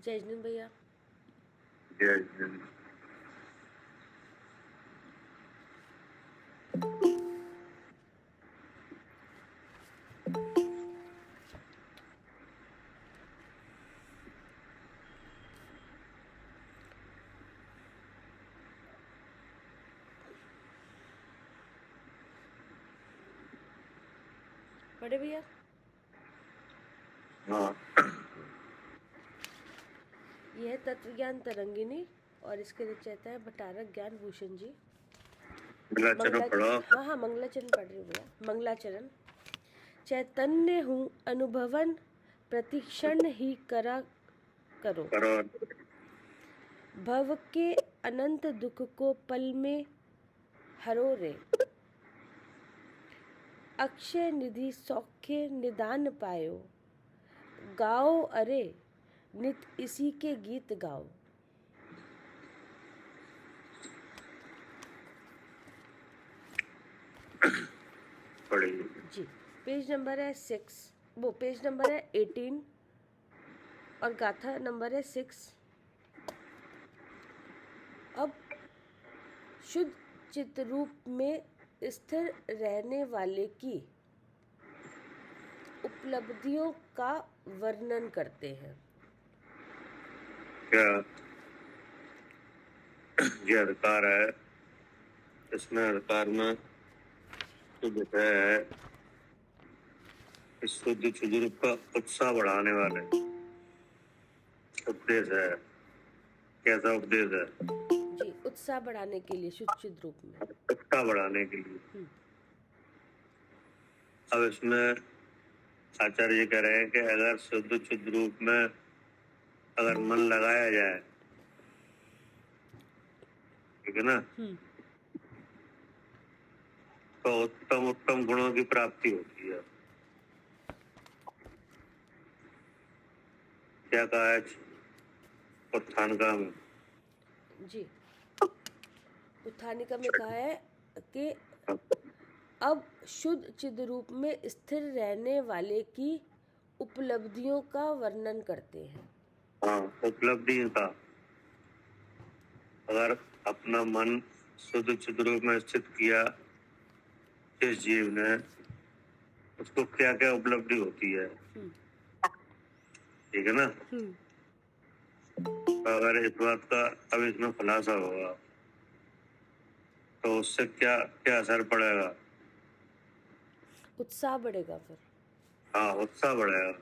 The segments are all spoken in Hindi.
जय जिनेंद्र भैया। जय जिनेंद्र। बड़े भैया। हाँ, यह तत्व ज्ञान तरंगिनी और इसके रचयिता है भट्टारक ज्ञान भूषण जी। मंगलाचरण पढ़ो। हाँ, मंगलाचरण पढ़ रही हूँ भैया। मंगलाचरण। चैतन्य हूँ अनुभवन प्रतिक्षण ही करा करो। भव के अनंत दुख को पल में हरो रे। अक्षय निधि सौख्य निदान पायो। गाओ अरे नित इसी के गीत गाओ। पढ़िए जी। पेज नंबर है 6, वो पेज नंबर है 18 और गाथा नंबर है 6। अब शुद्ध चित्त रूप में स्थिर रहने वाले की उपलब्धियों का वर्णन करते हैं। क्या ये अधिकार है? इसमें अधिकार में शुद्ध है, इस शुद्ध चिद्रूप का उत्साह बढ़ाने वाले उपदेश है। कैसा उपदेश है? जी, उत्साह बढ़ाने के लिए शुद्ध चित्त रूप में उत्साह बढ़ाने के लिए। अब इसमें आचार्य जी कह रहे हैं कि अगर शुद्ध चिद्ध रूप में अगर मन लगाया जाए, ठीक है ना, तो उत्तम उत्तम गुणों की प्राप्ति होती है। क्या कहा है उत्थानिका में? जी, उत्थानिका में कहा है कि अब शुद्ध चिद रूप में स्थिर रहने वाले की उपलब्धियों का वर्णन करते हैं। हाँ, उपलब्धि का। अगर अपना मन शुद्ध चिद रूप में स्थित किया जिस जीव ने, उसको क्या क्या उपलब्धि होती है, ठीक है ना। अगर इस बात का अब इसमें खुलासा होगा तो उससे क्या क्या असर पड़ेगा? उत्साह बढ़ेगा फिर। हाँ, उत्साह बढ़ेगा,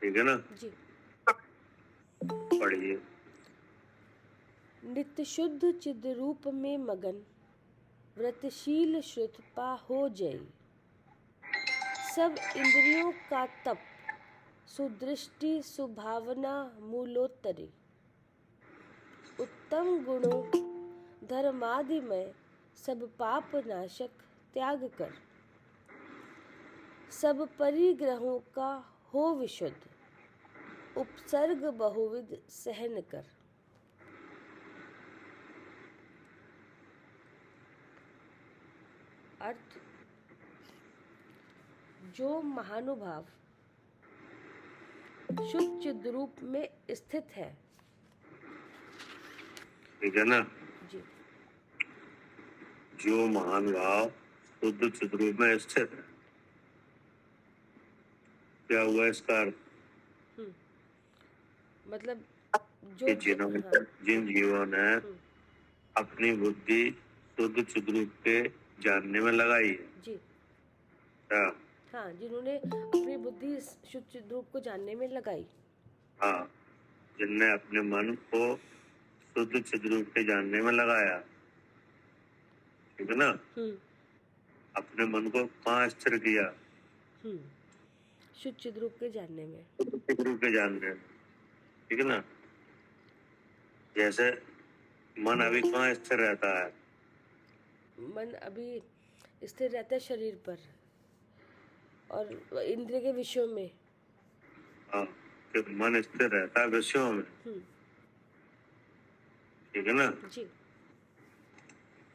ठीक है ना। जी। पढ़िए। नित्य शुद्ध चिद रूप में मगन व्रतशील श्रुत पा हो जय। सब इंद्रियों का तप सुदृष्टि सुभावना मूलोत्तरी। उत्तम गुणों धर्मादि में सब पाप नाशक त्याग कर। सब परिग्रहों का हो विशुद्ध उपसर्ग बहुविध सहन कर। अर्थ, जो महानुभाव शुद्ध चिद रूप में स्थित है, ठीक है ना। जी, जो महान भाव शुद्ध चिद रूप में स्थित है, क्या हुआ इसका अर्थ? मतलब जो जिन जीवों ने अपनी बुद्धि शुद्ध चिद रूप के जानने में लगाई है, जी, क्या? हाँ, जिन्होंने अपनी बुद्धि शुद्ध चिद रूप को जानने में लगाई। हाँ, जिनने अपने मन को शुद्ध चिद रूप के जानने में लगाया, ठीक है ना। अपने मन को कहाँ स्थिर किया? शुद्ध चिद रूप के जानने में, चिद रूप के जानने में, ठीक है ना। जैसे मन अभी कहाँ स्थिर रहता है? मन अभी स्थिर रहता है शरीर पर और इंद्रिय के विषयों में। हाँ, कि मन स्थिर रहता है विषयों में, ठीक है ना। जी।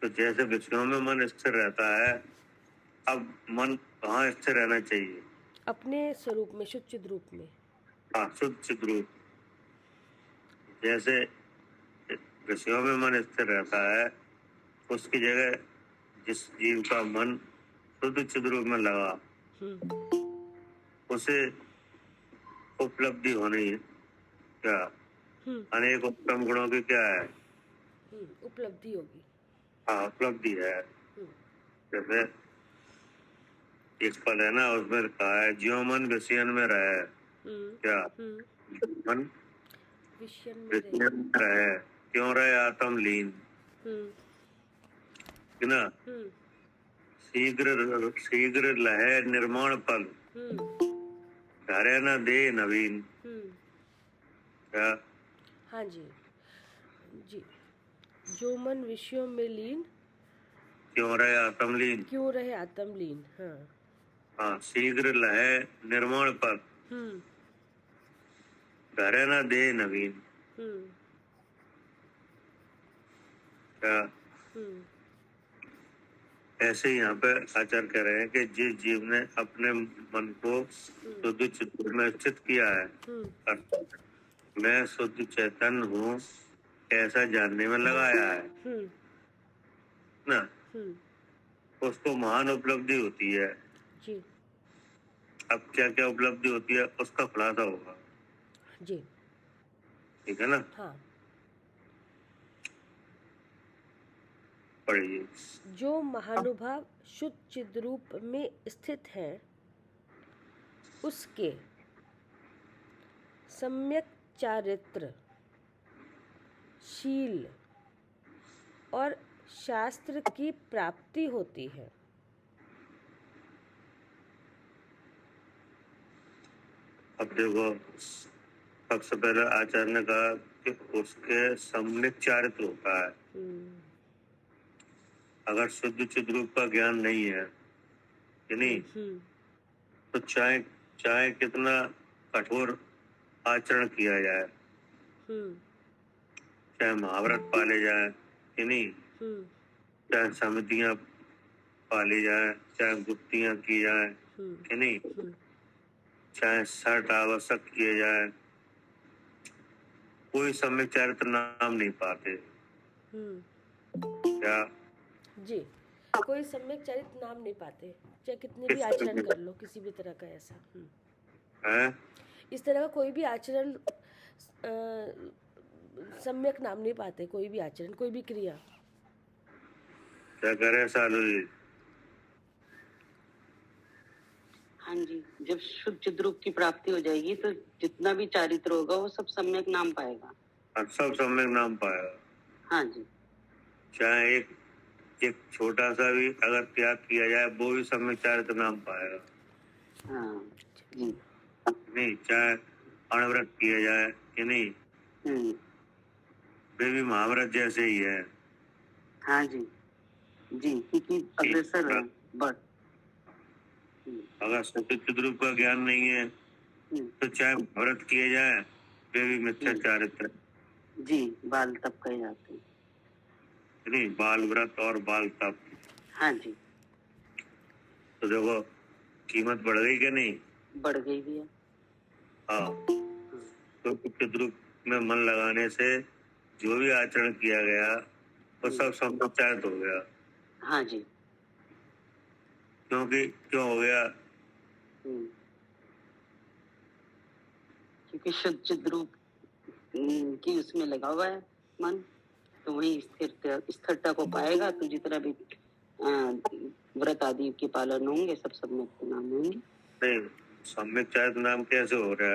तो जैसे विषयों में मन स्थिर रहता है, अब मन कहाँ स्थिर रहना चाहिए? अपने स्वरूप में, शुद्ध चिद रूप में। हाँ, शुद्ध चिद रूप। जैसे विषयों में मन स्थिर रहता है, उसकी जगह जिस जीव का मन शुद्ध चिद रूप में लगा, उसे उपलब्धि होनी है। क्या अनेक उत्तम गुणों की क्या है? उपलब्धि होगी। हाँ, उपलब्धि है। जैसे एक पद है ना, उसमें कहा है ज्यों मन विषयन में रहे। क्या मन विषयन विषयन में रहे, क्यों रहे आत्म लीन, है ना। शीघ्र शीघ्र लहे निर्माण फल, धरे न दे नवीन। क्या? हाँ जी जी। जो मन विषयों में लीन, क्यों रहे आत्मलीन। क्यों रहे आत्मलीन। हाँ हाँ, शीघ्र लहे निर्माण फल, धरे न दे नवीन। क्या? ऐसे ही यहाँ पे आचार्य कह रहे हैं कि जिस जीव ने अपने मन को शुद्ध चित्त में स्थित किया है, मैं शुद्ध चैतन्य हूँ ऐसा जानने में लगाया है ना, उसको महान उपलब्धि होती है जी। अब क्या क्या उपलब्धि होती है उसका खुलासा होगा जी। ठीक है ना। हाँ। पढ़िए। जो महानुभाव शुद्ध चिद रूप में स्थित है, उसके सम्यक चारित्र, शील और शास्त्र की प्राप्ति होती है। अब देखो, सबसे पहले आचार्य ने कहा कि उसके सम्यक चारित्र होता है। अगर शुद्ध चिद रूप का ज्ञान नहीं है कि नहीं, तो चाहे चाहे कितना कठोर आचरण किया जाए, चाहे महाव्रत पाले जाए कि नहीं, चाहे समितियां पाली जाए, चाहे गुप्तियां की जाए कि नहीं, चाहे शर्त आवश्यक किए जाए, कोई सम्यक चारित्र नाम नहीं पाते। क्या? जी, कोई सम्यक चरित्र नाम नहीं पाते, चाहे कितने भी आचरण कर लो, किसी भी तरह का ऐसा है? इस तरह का कोई भी आचरण सम्यक नाम नहीं पाते। कोई भी आचरण, कोई भी क्रिया। क्या करे सालू जी? हाँ जी, जब शुद्ध चिद रूप की प्राप्ति हो जाएगी तो जितना भी चारित्र होगा वो सब सम्यक नाम पाएगा। सब सम्यक नाम पाएगा। हाँ जी। चाहे एक छोटा सा भी अगर त्याग किया जाए वो भी सम्यक चारित्र नाम पाएगा। हाँ जी। नहीं, चाहे अणव्रत किया जाए कि नहीं, वे भी महाव्रत जैसे ही है। हाँ जी जी, क्योंकि अग्रसर है बढ़। अगर शुद्ध चिद रूप का ज्ञान नहीं है तो चाहे व्रत किए जाए वे भी मिथ्या चारित्र। जी, बाल तप कहे जाते हैं। नहीं, बाल व्रत और बाल तप। हाँ जी। तो देखो कीमत बढ़ गई क्या नहीं? बढ़ गई भी है। हाँ, तो चिद रूप में मन लगाने से जो भी आचरण किया गया वो सब सम्यक हो गया। हाँ जी। क्योंकि क्यों हो गया? क्योंकि शुद्ध चिद रूप की उसमें लगा हुआ है मन, तो वही स्थिरता को पाएगा। तो जितना भी व्रत आदि के पालन होंगे सब सम्यक नाम होंगे। नहीं, सम्यक चारित्र नाम कैसे हो रहा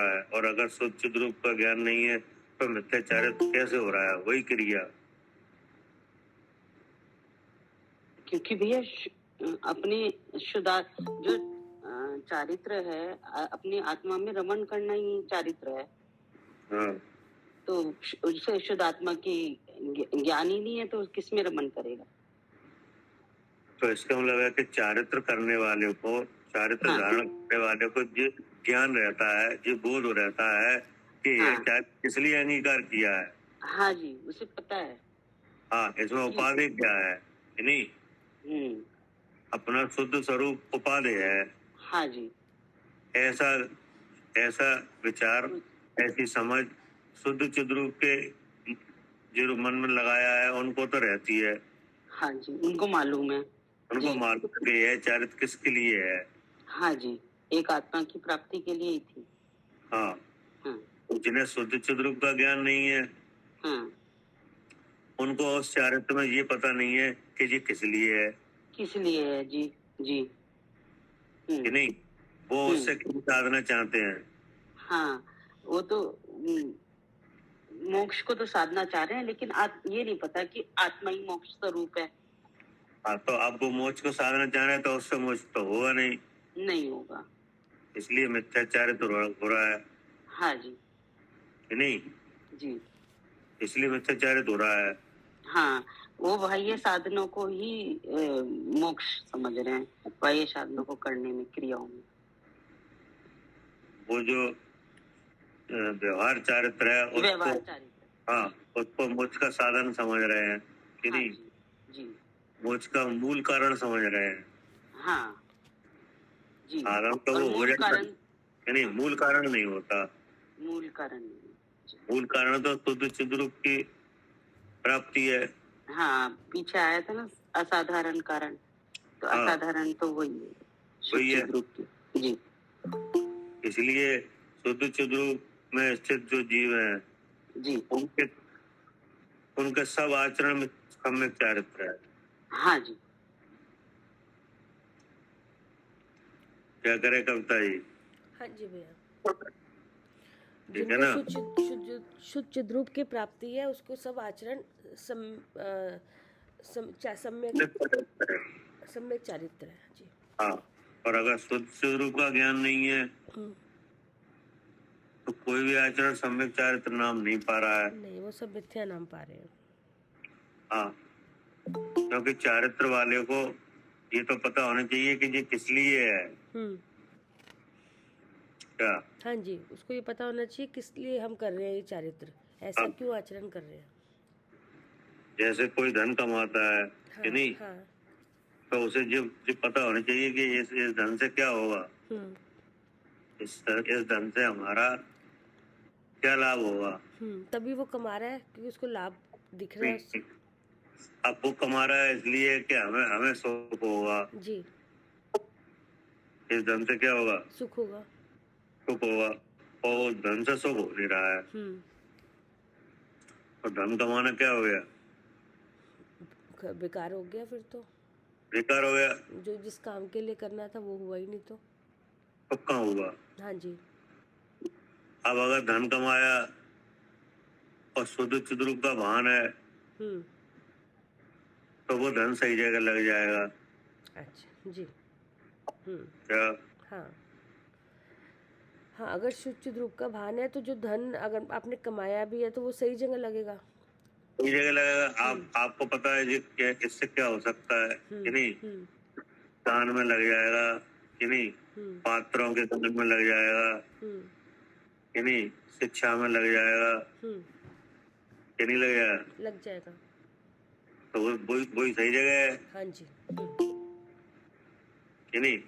है? और अगर शुद्ध चिद रूप का ज्ञान नहीं है तो मिथ्या चारित्र कैसे हो रहा है? वही क्रिया। क्योंकि भैया अपने शुद्ध जो चारित्र है, अपनी आत्मा में रमण करना ही चारित्र है। हाँ। तो उससे शुद्ध आत्मा की ज्ञान ही नहीं है तो किस में रमण करेगा? तो इसका मतलब है कि चारित्र करने वाले को, चारित्र धारण करने वाले को जो ज्ञान रहता है, जो बोध रहता है कि इसलिए अंगीकार किया है। हाँ जी, उसे पता है। हाँ, इसमें उपाधि क्या है कि नहीं? अपना शुद्ध स्वरूप उपाधि है। हाँ जी। ऐसा ऐसा विचार, ऐसी समझ शुद्ध चिद्रूप के जो मन में लगाया है उनको तो रहती है। हाँ जी, उनको मालूम है। उनको जी। मालूम है कि यह चारित्र किसके लिए है। हाँ जी, एक आत्मा की प्राप्ति के लिए ही थी। हाँ, हाँ जिन्हें शुद्ध चिद्रूप का ज्ञान नहीं है हाँ, उनको उस चारित्र में ये पता नहीं है कि ये किस लिए है किस लिए है। जी जी। कि नहीं। वो उससे क्या साधना चाहते हैं। हाँ, वो तो मोक्ष को तो साधना चाह रहे हैं, लेकिन ये नहीं पता कि आत्मा ही मोक्ष स्वरूप है। हाँ, तो अब वो मोक्ष को साधना चाह रहे हैं तो उससे मोक्ष तो होगा नहीं। नहीं होगा। इसलिए मिथ्याचार्य तो हो रहा है हाँ जी कि नहीं। जी। इसलिए मिथ्याचार्य हो रहा है। हाँ, वो बाह्य साधनों को ही मोक्ष समझ रहे हैं, बाह्य साधनों को करने में, क्रियाओं में। वो जो व्यवहार चारित्र है व्यवहार उसको, चारित्र, हाँ, उसको मोक्ष का साधन समझ रहे हैं कि हाँ नहीं। जी मोक्ष का मूल कारण समझ रहे हैं। हाँ जी। साधन तो और वो हो मूल जाता कारण, है नहीं, मूल कारण नहीं होता। मूल कारण नहीं। मूल कारण तो शुद्ध चिद्रूप की प्राप्ति है। हाँ, पीछे आया था ना असाधारण कारण, तो हाँ, असाधारण तो वही है, वही है। शुद्ध रूप की। जी इसलिए शुद्ध चिद्रूप में स्थित जो जीव हैं जी। उनके उनके सब आचरण में सम्यक चारित्र है। हाँ जी। क्या करे कविता जी। हाँ जी भैया, ठीक है जिनको ना। शुद्ध चिद्रूप की प्राप्ति है उसको सब आचरण सम्यक चारित्र है जी। हाँ, और अगर शुद्ध चिद्रूप का ज्ञान नहीं है तो कोई भी आचरण सम्यक चारित्र नाम नहीं पा रहा है। नहीं, वो सब मिथ्या नाम पा रहे हैं। हाँ, क्योंकि चारित्र वाले को ये तो पता होना चाहिए कि ये किस लिए है। क्या? हाँ जी, उसको ये पता होना चाहिए किस लिए हम कर रहे हैं ये चारित्र, ऐसा क्यों आचरण कर रहे हैं। जैसे कोई धन कमाता है कि नहीं, हाँ, तो उसे जो पता होना चाहिए कि इस धन से क्या होगा, इस धन से हमारा क्या लाभ होगा। तभी वो कमा रहा है क्योंकि उसको लाभ दिख रहा है उससे। अब वो कमा रहा है इसलिए कि हमें सुख होगा जी। इस धन से क्या होगा, सुख होगा। सुख होगा, और उस धन से सुख हो नहीं रहा है। और धन कमाना क्या हो गया, बेकार हो गया, फिर तो बेकार हो गया। जो जिस काम के लिए करना था वो हुआ ही नहीं तो अब कहाँ हुआ। हाँ जी। अब अगर धन कमाया और शुद्ध चिद्रूप का भान है तो वो धन सही जगह लग जाएगा। अच्छा जी। क्या? हाँ हाँ, अगर शुद्ध चिद्रूप का भान है तो जो धन अगर आपने कमाया भी है तो वो सही जगह लगेगा, सही जगह लगेगा। आपको पता है जी इससे क्या हो सकता है कि नहीं। दान में लग जाएगा कि नहीं, पात्रों के दान में लग जाएगा कि नहीं, शिक्षा में लग जाएगा कि नहीं लग जाएगा। लग जाएगा। तो वही सही जगह है। हाँ जी। कि नहीं।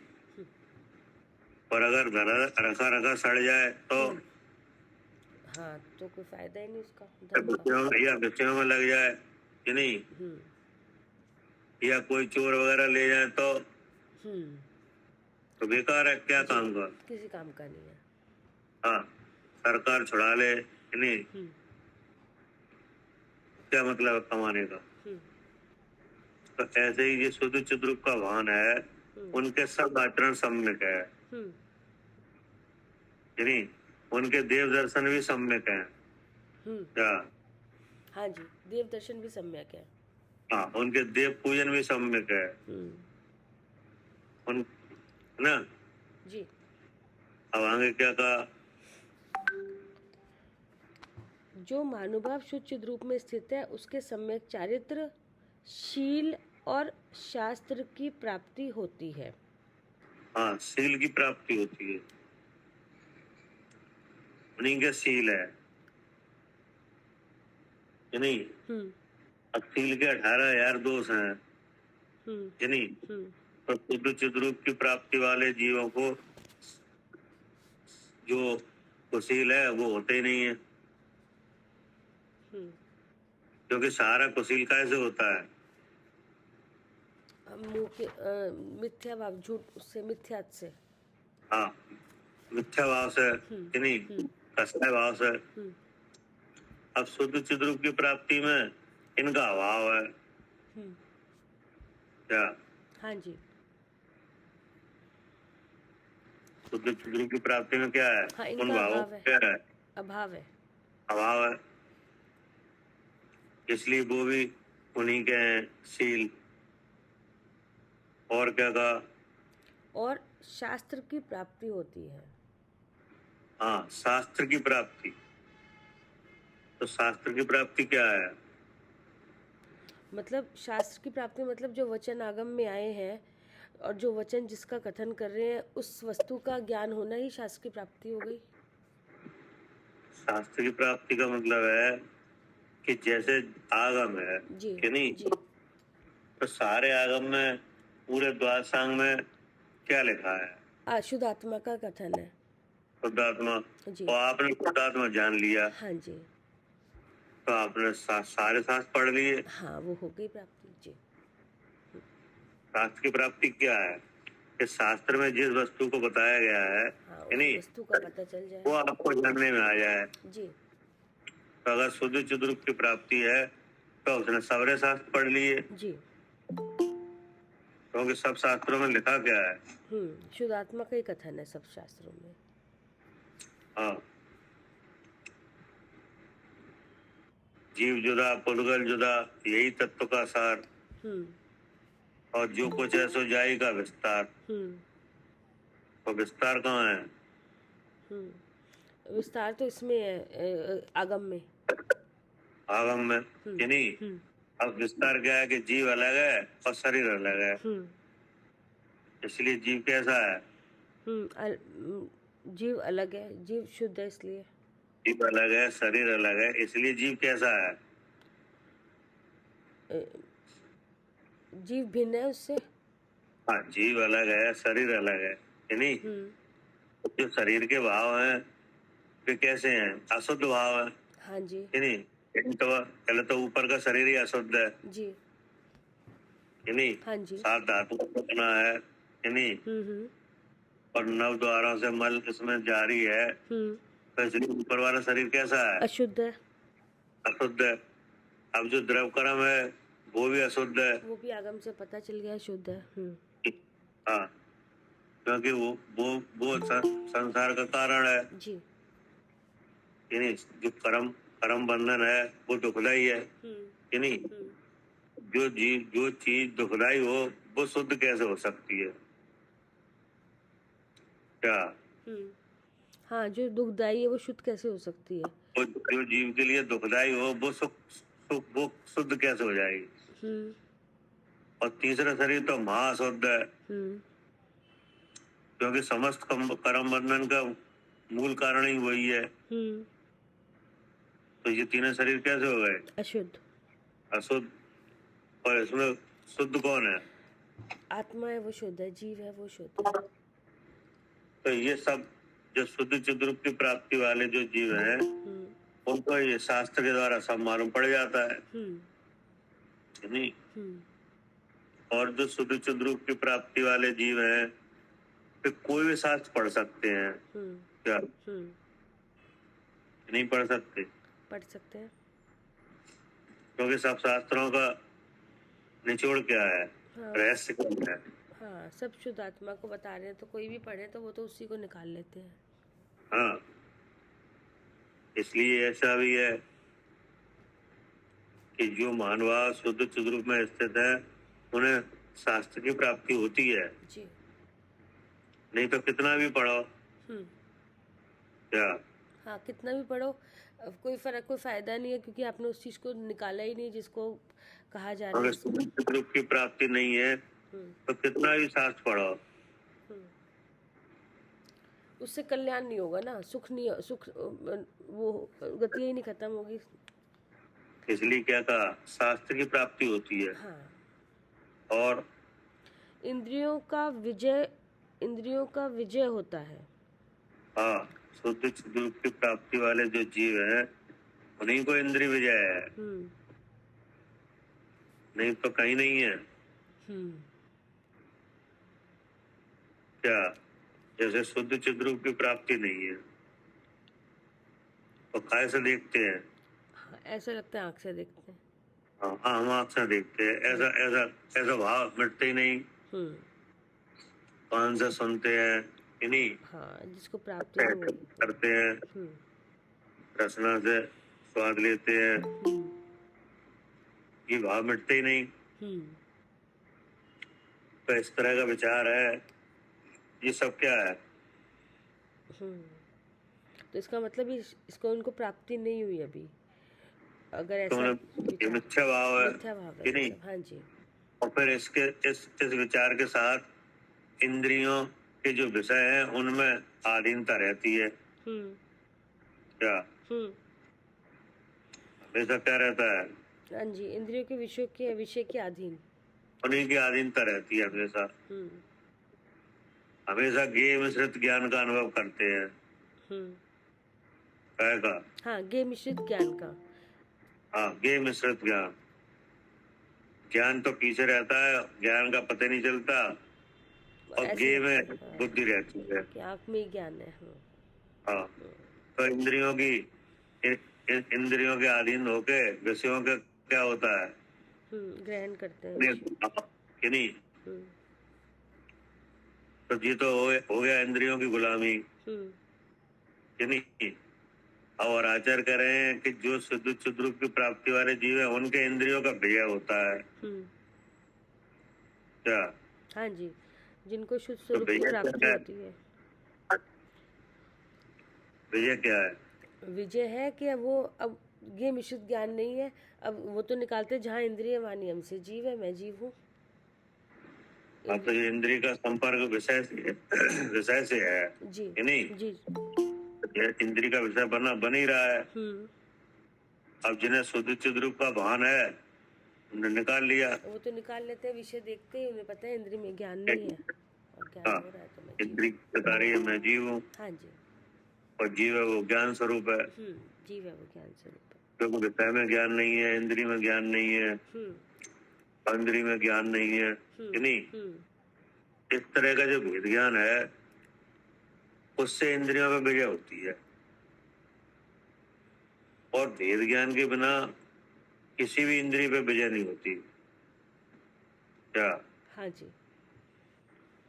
और अगर रखा रखा सड़ जाए तो हाँ, तो कोई फायदा ही नहीं उसका। या विषयों में लग जाए कि नहीं, या कोई चोर वगैरह ले जाए तो बेकार है, क्या काम का, किसी काम का नहीं है। हाँ, सरकार छुड़ा ले कि नहीं, क्या मतलब है कमाने का। तो ऐसे ही ये शुद्ध चिद्रूप का भान है, उनके सब आचरण सम्यक है कि नहीं। उनके देव दर्शन भी सम्यक है। क्या? हाँ जी, देव दर्शन भी सम्यक है। हाँ, उनके देव पूजन भी सम्यक है। उन ना जी। अब आगे क्या कहा, जो महानुभाव शुद्ध चिद्रूप में स्थित है उसके सम्यक चारित्र, शील और शास्त्र की प्राप्ति होती है। हाँ, शील की प्राप्ति होती है, उन्हीं के शील है कि नहीं। अब शील के 18,000 दोष हैं कि नहीं। तो शुद्ध चिद्रूप की प्राप्ति वाले जीवों को जो कुशील है वो होते ही नहीं है, क्योंकि सारा कुशील कैसे होता है? मुंह के मिथ्या भाव, झूठ से, मिथ्यात से। हाँ, मिथ्या भाव से कि नहीं, कसय भाव से। अब शुद्ध चिद्रूप की प्राप्ति में इनका अभाव है क्या? हाँ जी। शुद्ध चिद्रूप की प्राप्ति में क्या है? हाँ, उन इनका भावों अभाव है। क्या है? अभाव है। अभाव है, इसलिए वो भी उन्हीं के हैं शील। और क्या कहा? और शास्त्र की प्राप्ति होती है। हाँ, शास्त्र की प्राप्ति। तो शास्त्र की प्राप्ति क्या है? मतलब शास्त्र की प्राप्ति मतलब जो वचन आगम में आए हैं और जो वचन जिसका कथन कर रहे हैं, उस वस्तु का ज्ञान होना ही शास्त्र की प्राप्ति हो गई। शास्त्र की प्राप्ति का मतलब है कि जैसे आगम है जी कि नहीं, जी। तो सारे आगम में, पूरे द्वादशांग में क्या लिखा है? शुद्ध आत्मा का कथन है। शुद्धात्मा। जी। और आपने शुद्धात्मा जान लिया, हाँ जी। तो आपने सारे शास्त्र पढ़ लिए। हाँ, वो हो गई प्राप्ति। जी। शास्त्र की प्राप्ति क्या है? कि शास्त्र में जिस वस्तु को बताया गया है हाँ, कि नहीं, उस वस्तु का पता चल जाए। वो आपको जानने में आ जाए। जी। तो अगर शुद्ध चिद्रूप की प्राप्ति है तो उसने सारे शास्त्र पढ़ लिए, जी। क्योंकि सब शास्त्रों में लिखा क्या है? शुद्ध आत्मा का ही कथन है सब शास्त्रों में। हाँ, जीव जुदा पुद्गल जुदा, यही तत्व का सार, और जो कुछ है सो जाई का विस्तार। तो विस्तार कहाँ है? विस्तार तो इसमें है, आगम में। आगम में कि नहीं। अब विस्तार क्या है कि जीव अलग है और शरीर अलग है, इसलिए जीव कैसा है? जीव अलग है, जीव शुद्ध है, इसलिए जीव अलग है, शरीर अलग है, इसलिए जीव कैसा है? जीव भिन्न है उससे। हाँ, जीव अलग है, शरीर अलग है कि नहीं। जो शरीर के भाव हैं वे कैसे हैं? अशुद्ध भाव है। हाँ जी। कि नहीं, तो पहले तो ऊपर का शरीर ही अशुद्ध है जी। कि नहीं। हाँ जी। 7 धातु बना है कि नहीं, और 9 द्वारों से मल इसमें जारी है, तो इसलिए ऊपर वाला शरीर कैसा है? अशुद्ध है। अशुद्ध है। अब जो द्रव कर्म है वो भी अशुद्ध है। वो भी आगम से पता चल गया शुद्ध है। हाँ, क्योंकि वो संसार का कारण है जी। कि नहीं। जो कर्म बंधन है वो दुखदाई है कि नहीं। जो चीज दुखदाई हो वो शुद्ध कैसे हो सकती है क्या? हाँ, जो दुखदाई है वो शुद्ध कैसे हो सकती है? जो जीव के लिए दुखदाई हो वो वो शुद्ध कैसे हो जाएगी? और तीसरा शरीर तो महाशुद्ध है, क्योंकि समस्त कर्म बंधन का मूल कारण ही वही है। तो ये तीनों शरीर कैसे हो गए? अशुद्ध। अशुद्ध। और इसमें शुद्ध कौन है? आत्मा है वो शुद्ध है, जीव है वो शुद्ध है। तो ये सब जो शुद्ध चिद्रूप की प्राप्ति वाले जो जीव हैं उनको ये शास्त्र के द्वारा सब मालूम पड़ जाता है नहीं। और जो शुद्ध चिद्रूप की प्राप्ति वाले जीव हैं वे कोई भी शास्त्र पढ़ सकते हैं क्या? नहीं पढ़ सकते। पढ़ सकते हैं, क्योंकि सब शास्त्रों का निचोड़ क्या है? हाँ। रहस्य क्या है? हाँ, सब शुद्ध आत्मा को बता रहे हैं, तो कोई भी पढ़े तो वो तो उसी को निकाल लेते हैं। हाँ, इसलिए ऐसा भी है कि जो मानवा शुद्ध चिद्रूप में स्थित है उन्हें शास्त्र की प्राप्ति होती है जी। नहीं तो कितना भी पढ़ो क्या? हाँ, कितना भी पढ़ो कोई फर्क, कोई फायदा नहीं है, क्योंकि आपने उस चीज को निकाला ही नहीं जिसको कहा जा रहा है। अगर शुद्ध चिद्रूप की प्राप्ति नहीं है तो कितना भी शास्त्र पढ़ो उससे कल्याण नहीं होगा ना, सुख नहीं, सुख वो गति ही नहीं खत्म होगी। इसलिए क्या कहा? शास्त्र की प्राप्ति होती है। हाँ। और इंद्रियों का विजय होता है। हाँ, शुद्ध चिद्रूप की प्राप्ति वाले जो जीव हैं उन्हीं को इंद्रिय विजय है, नहीं तो कहीं नहीं है। क्या जैसे शुद्ध चिद्रूप की प्राप्ति नहीं है तो काय से देखते हैं? हाँ, ऐसा लगता है आँख से देखते हैं। हाँ, हम आँख से देखते हैं, ऐसा ऐसा ऐसा भाव मिटते ही नहीं। कान से सुनते हैं कि नहीं? हाँ, जिसको प्राप्ति नहीं हुई करते हैं, रसना से स्वाद लेते हैं, ये भाव मिटते ही नहीं। तो इस तरह का विचार है, ये सब क्या है? तो इसका मतलब इसको उनको प्राप्ति नहीं हुई अभी, अगर ऐसा ये मिथ्या भाव है कि नहीं? हाँ जी। और फिर इसके इस विचार के साथ इंद्रियों के जो विषय हैं उनमें आधीनता रहती है। क्या हमेशा क्या रहता है? हाँ जी, इंद्रियों के विषय के अधीन, उन्हीं की आधीनता रहती है हमेशा। हमेशा ज्ञेय मिश्रित ज्ञान का अनुभव करते हैं। का हाँ, ज्ञेय मिश्रित ज्ञान का। हाँ, ज्ञेय मिश्रित ज्ञान। ज्ञान तो पीछे रहता है, ज्ञान का पता नहीं चलता, और ज्ञेय में बुद्धि रहती है कि आँख में ज्ञान है। हाँ, तो इंद्रियों के अधीन होके विषयों का क्या होता है? ग्रहण करते हैं कि नहीं? तो ये तो हो गया इंद्रियों की गुलामी कि नहीं? और आचार्य कह रहे हैं कि जो शुद्ध चिद्रूप की प्राप्ति वाले जीव है उनके इंद्रियों का विजय होता है। क्या? हाँ जी, जिनको शुद्ध स्वरूप की प्राप्ति होती है। विजय क्या है? विजय है कि वो अब ये मिश्रित ज्ञान नहीं है, अब वो तो निकालते जहाँ इंद्रिय वहाँ नियम से जीव है, मैं जीव हूँ। अब तो ये इंद्रिय का संपर्क विषय से है जी, नहीं? जी। इंद्रिय का विषय बन ही रहा है। अब जिन्हें शुद्ध चिद्रूप का भान है उन्हें निकाल लिया। वो तो निकाल लेते हैं, विषय देखते ही उन्हें पता है इंद्रिय में ज्ञान नहीं है और ज्ञान हो रहा है तो मैं इंद्रिय बता रही है मैं जीव हूँ। हाँ जी। और जीव है वो ज्ञान स्वरूप है। जीव है वो ज्ञान स्वरूप है। क्योंकि विषय में ज्ञान नहीं है, इंद्रिय में ज्ञान नहीं है, इंद्रिय में ज्ञान नहीं है कि नहीं? इस तरह का जो भेद ज्ञान है उससे इंद्रियों में विजय होती है, और भेद ज्ञान के बिना किसी भी इंद्रिय पे विजय नहीं होती। क्या? हाँ जी।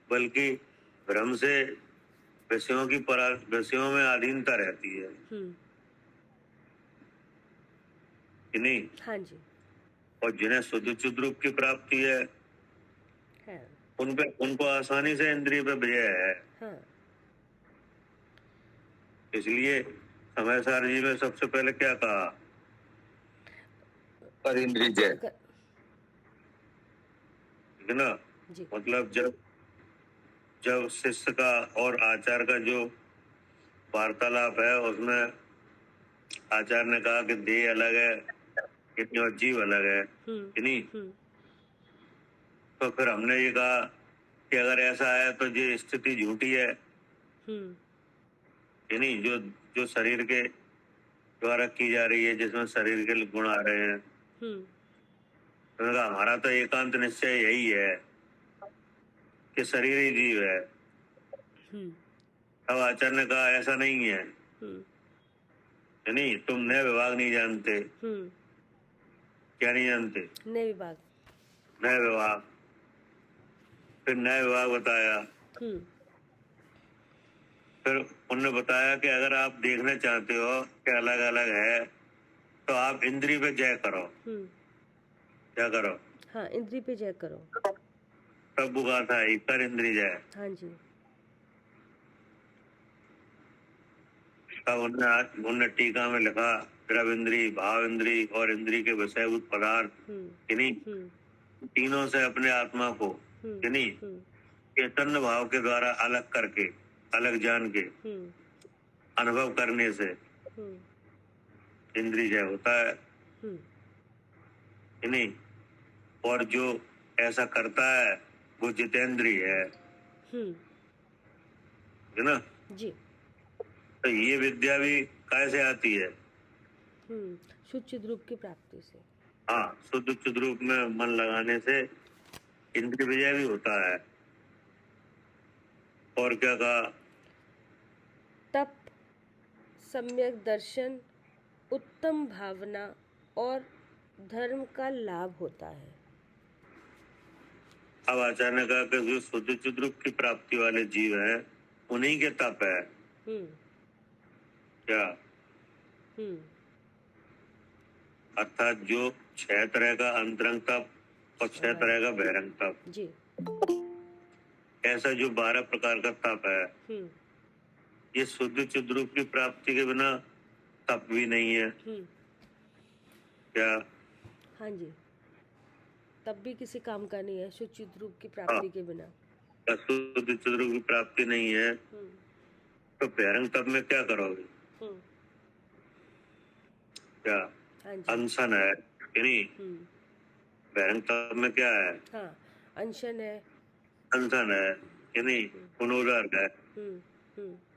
बल्कि भ्रम से विषयों में अधीनता रहती है कि नहीं? हाँ जी। और जिन्हें शुद्ध चिद्रूप की प्राप्ति है उनको आसानी से इंद्रिय पे विजय है। हाँ। इसलिए समय सार जी में सबसे पहले क्या कहा? पर इंद्रिय जय, ठीक है ना? मतलब जब शिष्य का और आचार्य का जो वार्तालाप है उसमें आचार्य ने कहा कि देह अलग है कितनी और जीव अलग है कि नहीं? तो फिर हमने ये कहा कि अगर ऐसा है तो ये स्थिति झूठी है कि नहीं? जो शरीर के द्वारा की जा रही है, जिसमें शरीर के गुण आ रहे हैं। तो हमारा तो एकांत निश्चय यही है कि शरीर ही जीव है। अब आचार्य ने कहा ऐसा नहीं है, नहीं तुम नए विभाग नहीं जानते। क्या नहीं जानते? नए विभाग। फिर नया विभाग बताया। फिर उन्होंने बताया कि अगर आप देखना चाहते हो कि अलग अलग है तो आप इंद्रिय पे जय करो। क्या करो? हाँ, इंद्रिय पे जय करो। तब बुगा था एक कर इंद्रिय जय। हाँ जी। तब उन्होंने टीका में लिखा द्रव इंद्रिय, भाव इंद्रिय और इंद्रिय के विषयभूत पदार्थ कि नहीं, तीनों से अपने आत्मा को कि नहीं चैतन्य भाव के द्वारा अलग करके, अलग जान के अनुभव करने से इंद्रिय जय होता है कि नहीं? और जो ऐसा करता है वो जितेंद्रिय है ना? तो ये विद्या भी कैसे आती है? शुद्ध चिद्रूप की प्राप्ति से। हाँ, शुद्ध चिद्रूप में मन लगाने से इंद्रिय विजय भी होता है। और क्या कहा? तप, सम्यक दर्शन, उत्तम भावना और धर्म का लाभ होता है। अब अचानक आकर जो शुद्ध चिद्रूप की प्राप्ति वाले जीव हैं, उन्हीं के तप है क्या? अर्थात जो 6 तरह का अंतरंग तप और 6 तरह का बहिरंग तप जी। ऐसा जो 12 प्रकार का तप है, ये शुद्ध चिद्रूप की प्राप्ति के बिना तप भी नहीं है क्या? हाँ जी, तब भी किसी काम का नहीं है शुद्ध चिद्रूप की प्राप्ति के बिना। शुद्ध चिद्रूप की प्राप्ति नहीं है तो बहिरंग तप में क्या करोगे? क्या अनशन है कि नहीं? बहिरंग तप में क्या है? हाँ, अनशन है, अनशन है कि नहीं? पुनोदर है,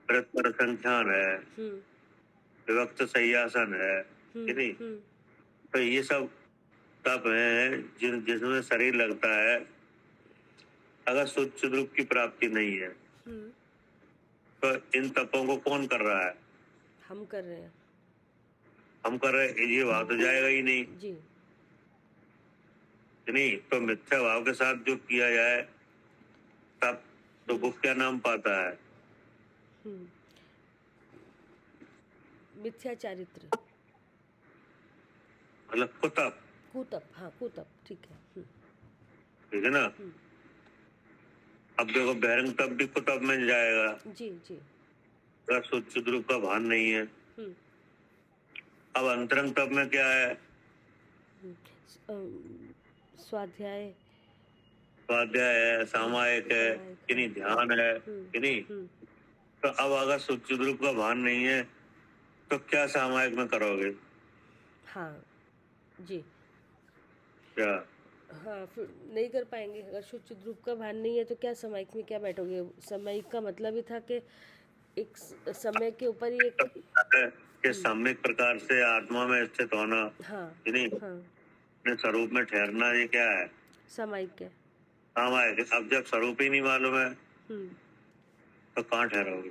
परस्पर संख्यान है, विभक्त सह्यासन है कि नहीं? तो ये सब तप है जिसमें शरीर लगता है। अगर शुद्ध चिद्रूप की प्राप्ति नहीं है तो इन तपों को कौन कर रहा है? हम कर रहे हैं। हम कर रहे हैं, ये भाव तो जाएगा ही नहीं जी। नहीं? तो मिथ्या भाव के साथ जो किया जाए तब तो वो क्या नाम पाता है? मिथ्या चारित्र, मतलब कुतप। कुतप, हाँ कुतप, ठीक है। ठीक है ना? अब देखो बहिरंग तप भी कुतप में जाएगा। जी जी। अगर शुद्ध चिद्रूप का भान नहीं है। अब अंतरंग तप में क्या है? स्वाध्याय, स्वाध्याय है, सामायिक है कि नहीं, ध्यान है कि नहीं? तो अब अगर शुद्ध चिद्रूप का भान नहीं है तो क्या सामायिक में करोगे? हाँ जी। क्या? हाँ, फिर नहीं कर पाएंगे। अगर शुद्ध चिद्रूप का भान नहीं है तो क्या सामायिक में क्या बैठोगे? सामायिक का मतलब ही था कि एक समय के ऊपर ही एक कि सम्यक प्रकार से आत्मा में स्थित होना। हाँ, कि नहीं? हाँ, अपने स्वरूप में ठहरना, ये क्या है? सामायिक है। सामायिक। अब जब स्वरूप ही नहीं मालूम है तो कहाँ ठहरोगे?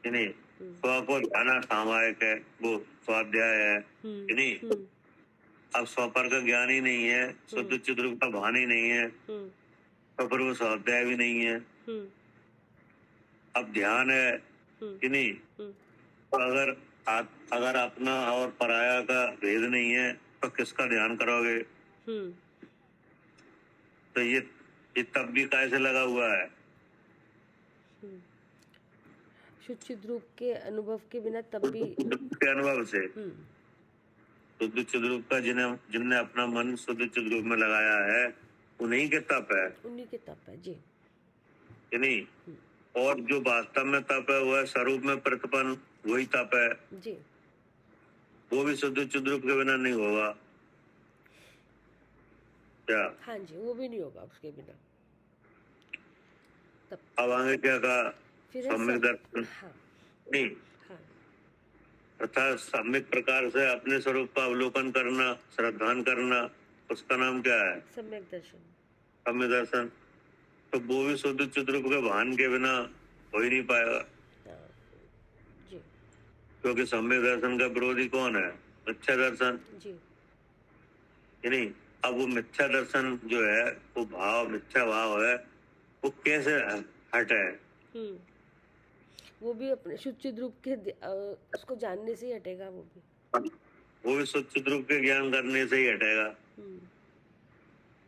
कि नहीं? स्व को जाना सामायिक है, वो स्वाध्याय है कि नहीं? अब स्व पर का ज्ञान ही नहीं है, शुद्ध चिद्रूप का भान ही नहीं है तो फिर वो स्वाध्याय भी नहीं है। अब ध्यान है कि नहीं? तो अगर अपना और पराया का भेद नहीं है तो किसका ध्यान करोगे? तो ये तब भी कैसे लगा हुआ है? शुद्ध चिद्रूप के अनुभव के बिना तब भी के अनुभव से शुद्ध चिद्रूप का जिनने अपना मन शुद्ध चिद्रूप में लगाया है उन्हीं के तप है। उन्हीं के तप है जी। कि नहीं? और जो वास्तव में तप है वह स्वरूप में प्रतिपन्न वही तप है जी। वो भी शुद्ध चिद्रूप के बिना नहीं होगा क्या? हाँ जी, वो भी नहीं होगा उसके बिना। अब आगे क्या कहा? सम्यक दर्शन। हाँ, नहीं, अर्थात सम्यक प्रकार से अपने स्वरूप का अवलोकन करना, श्रद्धान करना, उसका नाम क्या है? सम्यक दर्शन। सम्यक दर्शन। तो वो भी शुद्ध चिद्रूप के भान के बिना हो ही नहीं पाएगा जी। क्योंकि सम्यक दर्शन का विरोधी कौन है? मिथ्या दर्शन जी। नहीं? अब वो मिथ्या दर्शन जो है, वो भाव मिथ्या भाव है, वो कैसे हटे? वो भी अपने शुद्ध चिद्रूप के उसको जानने से ही हटेगा। वो भी शुद्ध चिद्रूप के ज्ञान करने से ही हटेगा।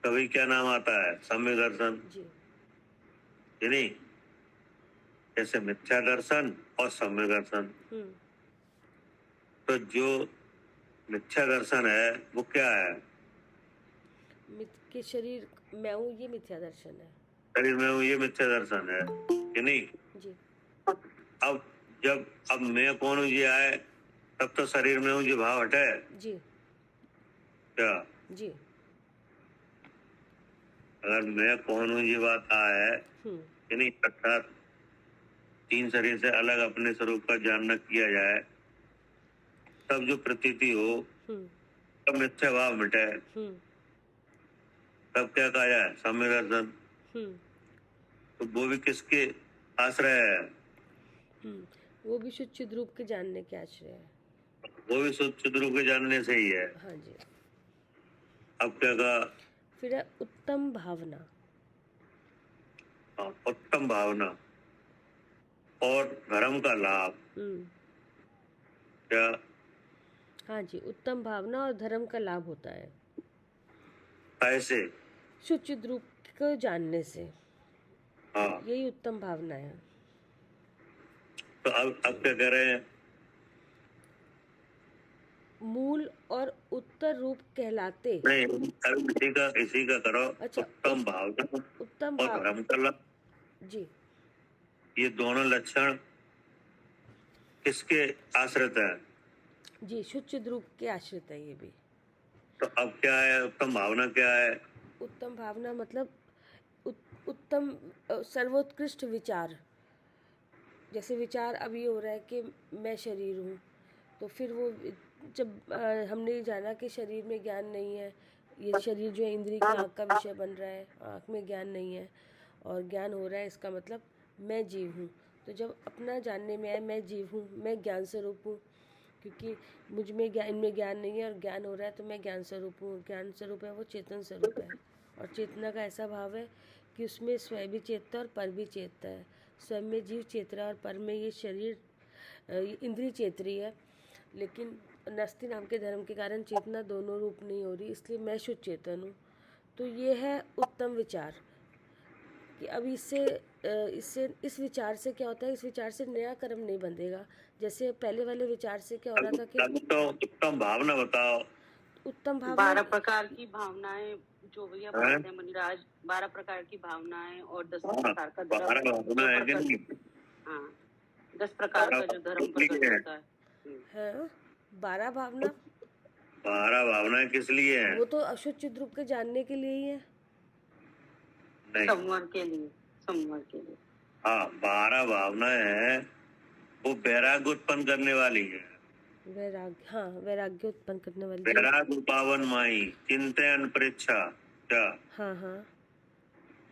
तभी क्या नाम आता है? सम्यक दर्शन जी। नहीं? जैसे मिथ्या दर्शन और सम्यक दर्शन। तो जो मिथ्या दर्शन है वो क्या है? कि शरीर मैं हूँ, ये मिथ्या दर्शन है। शरीर में हूँ, ये मिथ्या दर्शन है कि नहीं? जी। अब मैं कौन हूँ ये आए तब तो शरीर में हूँ ये भाव हटे जी। क्या? जी। अगर मैं कौन हूँ ये बात आए कि नहीं, अर्थात तीन शरीर से अलग अपने स्वरूप का ज्ञान न किया जाए, तब जो प्रतीति हो, तब मिथ्या भाव मिटे, तब क्या कहा जाए? सम्यक दर्शन। तो वो भी किसके आश्रय है? वो भी शुद्ध चिद रूप के जानने के आश्रय है। वो भी शुद्ध चिद रूप के जानने से ही है। हाँ जी। अब क्या कहा? फिर है उत्तम भावना। उत्तम भावना और धर्म का लाभ। क्या? हाँ जी, उत्तम भावना और धर्म का लाभ होता है। कैसे? शुद्ध चिद रूप को जानने से। हाँ, यही उत्तम भावना है। तो अब क्या कह रहे हैं? मूल और उत्तर रूप कहलाते। नहीं, इसी का करो। अच्छा, उत्तम भावना उत्तम और धर्म का लाभ जी, ये दोनों लक्षण किसके आश्रित है? जी, शुद्ध चिद रूप के आश्रित है ये भी। तो अब क्या है? उत्तम भावना क्या है? उत्तम भावना मतलब उत्तम सर्वोत्कृष्ट विचार। जैसे विचार अभी हो रहा है कि मैं शरीर हूँ, तो फिर वो जब हमने जाना कि शरीर में ज्ञान नहीं है, ये शरीर जो है इंद्रिय की आँख का विषय बन रहा है, आँख में ज्ञान नहीं है और ज्ञान हो रहा है, इसका मतलब मैं जीव हूँ। तो जब अपना जानने में आए मैं जीव हूँ, मैं ज्ञान स्वरूप हूँ, क्योंकि मुझ में ज्ञान, इनमें ज्ञान नहीं है और ज्ञान हो रहा है, तो मैं ज्ञान स्वरूप हूँ। ज्ञान स्वरूप है वो चेतन स्वरूप है, और चेतना का ऐसा भाव है कि उसमें स्वयं भी चेतता और पर भी चेतता है। स्वयं में जीव चेत रहा है और पर में ये शरीर इंद्रिय चेत रही है, लेकिन नास्ति नाम के धर्म के कारण चेतना दोनों रूप नहीं हो रही, इसलिए मैं शुद्ध चेतन हूँ। तो ये है उत्तम विचार कि अब इससे इस विचार से क्या होता है, इस विचार से नया कर्म नहीं बंधेगा। जैसे पहले वाले विचार से क्या हो रहा था कि तो उत्तम भावना बताओ। उत्तम भावना 12 प्रकार की भावनाएं जो भैया बोलते हैं मुनिराज, 12 प्रकार की भावनाएं और 10 प्रकार का धर्म। 12 भावना है कि नहीं? हाँ, 10 प्रकार का जो धर्म प्रकट होता है। 12 भावना। 12 भावनाएं किस लिए है? वो तो अशुद्ध चिद रूप के जानने के लिए ही है। संवर के लिए। हाँ, 12 भावनाएं हैं, वो वैराग्य उत्पन्न करने वाली है। वैराग्य, हाँ, वैराग्य उत्पन्न करने वाली। वैराग्य पावन माई चिंतन परीक्षा। क्या? हाँ।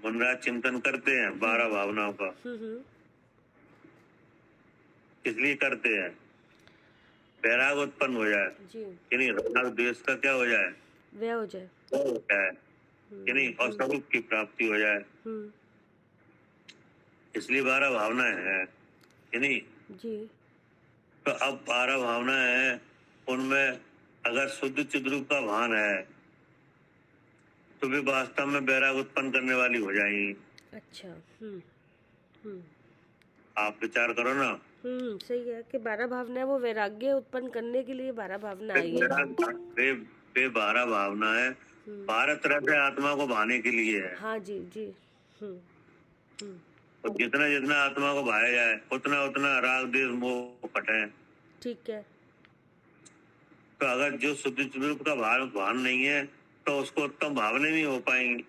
मुनिराज चिंतन करते हैं 12 भावनाओं का। इसलिए करते हैं वैराग्य उत्पन्न हो जाए कि नहीं, राग द्वेष का क्या हो जाए? व्यय हो जाए कि नहीं, और स्वरूप की प्राप्ति हो जाए। इसलिए 12 भावनाएं हैं कि नहीं जी। तो अब 12 भावनाएं हैं, उनमें अगर शुद्ध चिद्रूप का भान है तो वे वास्तव में वैराग उत्पन्न करने वाली हो जाएंगी। अच्छा। आप विचार करो ना। सही है कि 12 भावना वो वैराग्य उत्पन्न करने के लिए 12 भावना आई है। वे 12 भावना है 12 तरह से आत्मा को भाने के लिए है। हाँ जी। तो जितना जितना आत्मा को भाया जाए उतना उतना राग द्वेष मोह कटे। ठीक है। तो अगर जो शुद्ध स्वरूप का भान नहीं है तो उसको उत्तम भावना नहीं हो पाएंगी।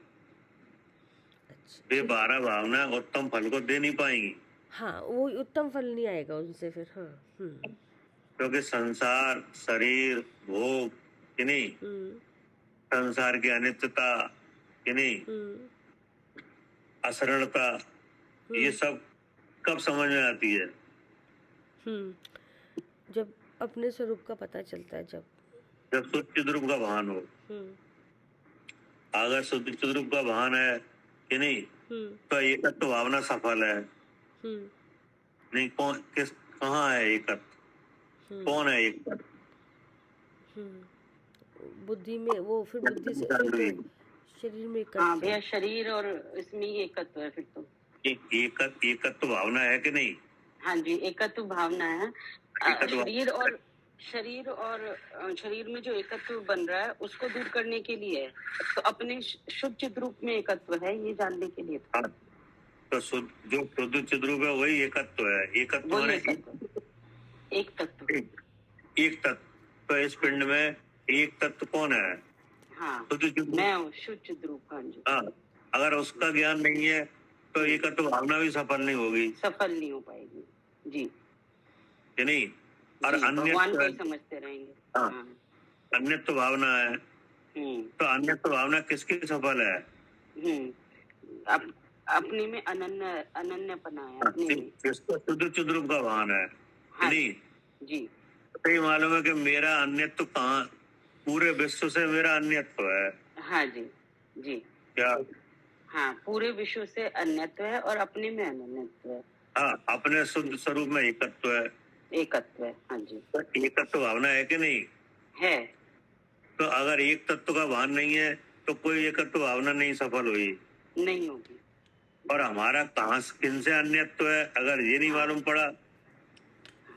वे 12 भावना उत्तम फल को दे नहीं पाएंगी। हाँ, वो उत्तम फल नहीं आएगा उनसे फिर। हाँ। क्योंकि संसार, शरीर, भोग कि नहीं, संसार की अनित्यता कि नहीं, असरणता, ये सब कब समझ में आती है? जब अपने स्वरूप का पता चलता है, जब शुद्ध चिद्रूप का भान हो। अगर शुद्ध चिद्रूप का भान है कि नहीं तो एकत्व भावना सफल है। नहीं, कौन कहाँ है एकत्व? कौन है एकत्व? बुद्धि में, वो फिर बुद्धि से शरीर में एकत्व। हाँ भैया, शरीर और इसमें एकत्व है फिर तो। एकत्व भावना है कि नहीं? हाँ जी, एकत्व भावना है। शरीर में जो एकत्व बन रहा है उसको दूर करने के लिए, तो अपने शुद्ध चिद्रूप में एकत्व है, ये जानने के लिए। तो जो शुद्ध चिद्रूप है वही एकत्व है। एकत्व एक तत्व। एक तत्व। तो इस पिंड में एक तत्व कौन है? हाँ, मैं शुद्ध चिद्रूप। हाँ जी। हाँ, अगर उसका ज्ञान नहीं है तो एकत्व भावना भी सफल नहीं होगी, सफल नहीं हो पाएगी। जी कि नहीं। और जी, भगवान को ही अन्य समझते रहेंगे। हाँ, हाँ। अन्यत्व भावना है, तो अन्यत्व भावना किसकी सफल है? अपने में अनन्यपना है हाँ, अपने में। किसको शुद्ध चिद्रूप का भान है, हाँ कि नहीं। जी तो ये मालूम है कि मेरा अन्यत्व कहाँ, पूरे विश्व से मेरा अन्यत्व है। हाँ जी जी क्या? हाँ, पूरे विश्व से अन्यत्व है और अपने में अनन्यत्व है। हाँ, अपने शुद्ध स्वरूप में एकत्व है, एकत्व है। हाँ जी, तो एकत्व भावना है कि नहीं है। तो अगर एक तत्व का भान नहीं है तो कोई एकत्व भावना नहीं सफल हुई, नहीं होगी। और हमारा कहाँ किन से अन्यत्व है अगर ये नहीं मालूम पड़ा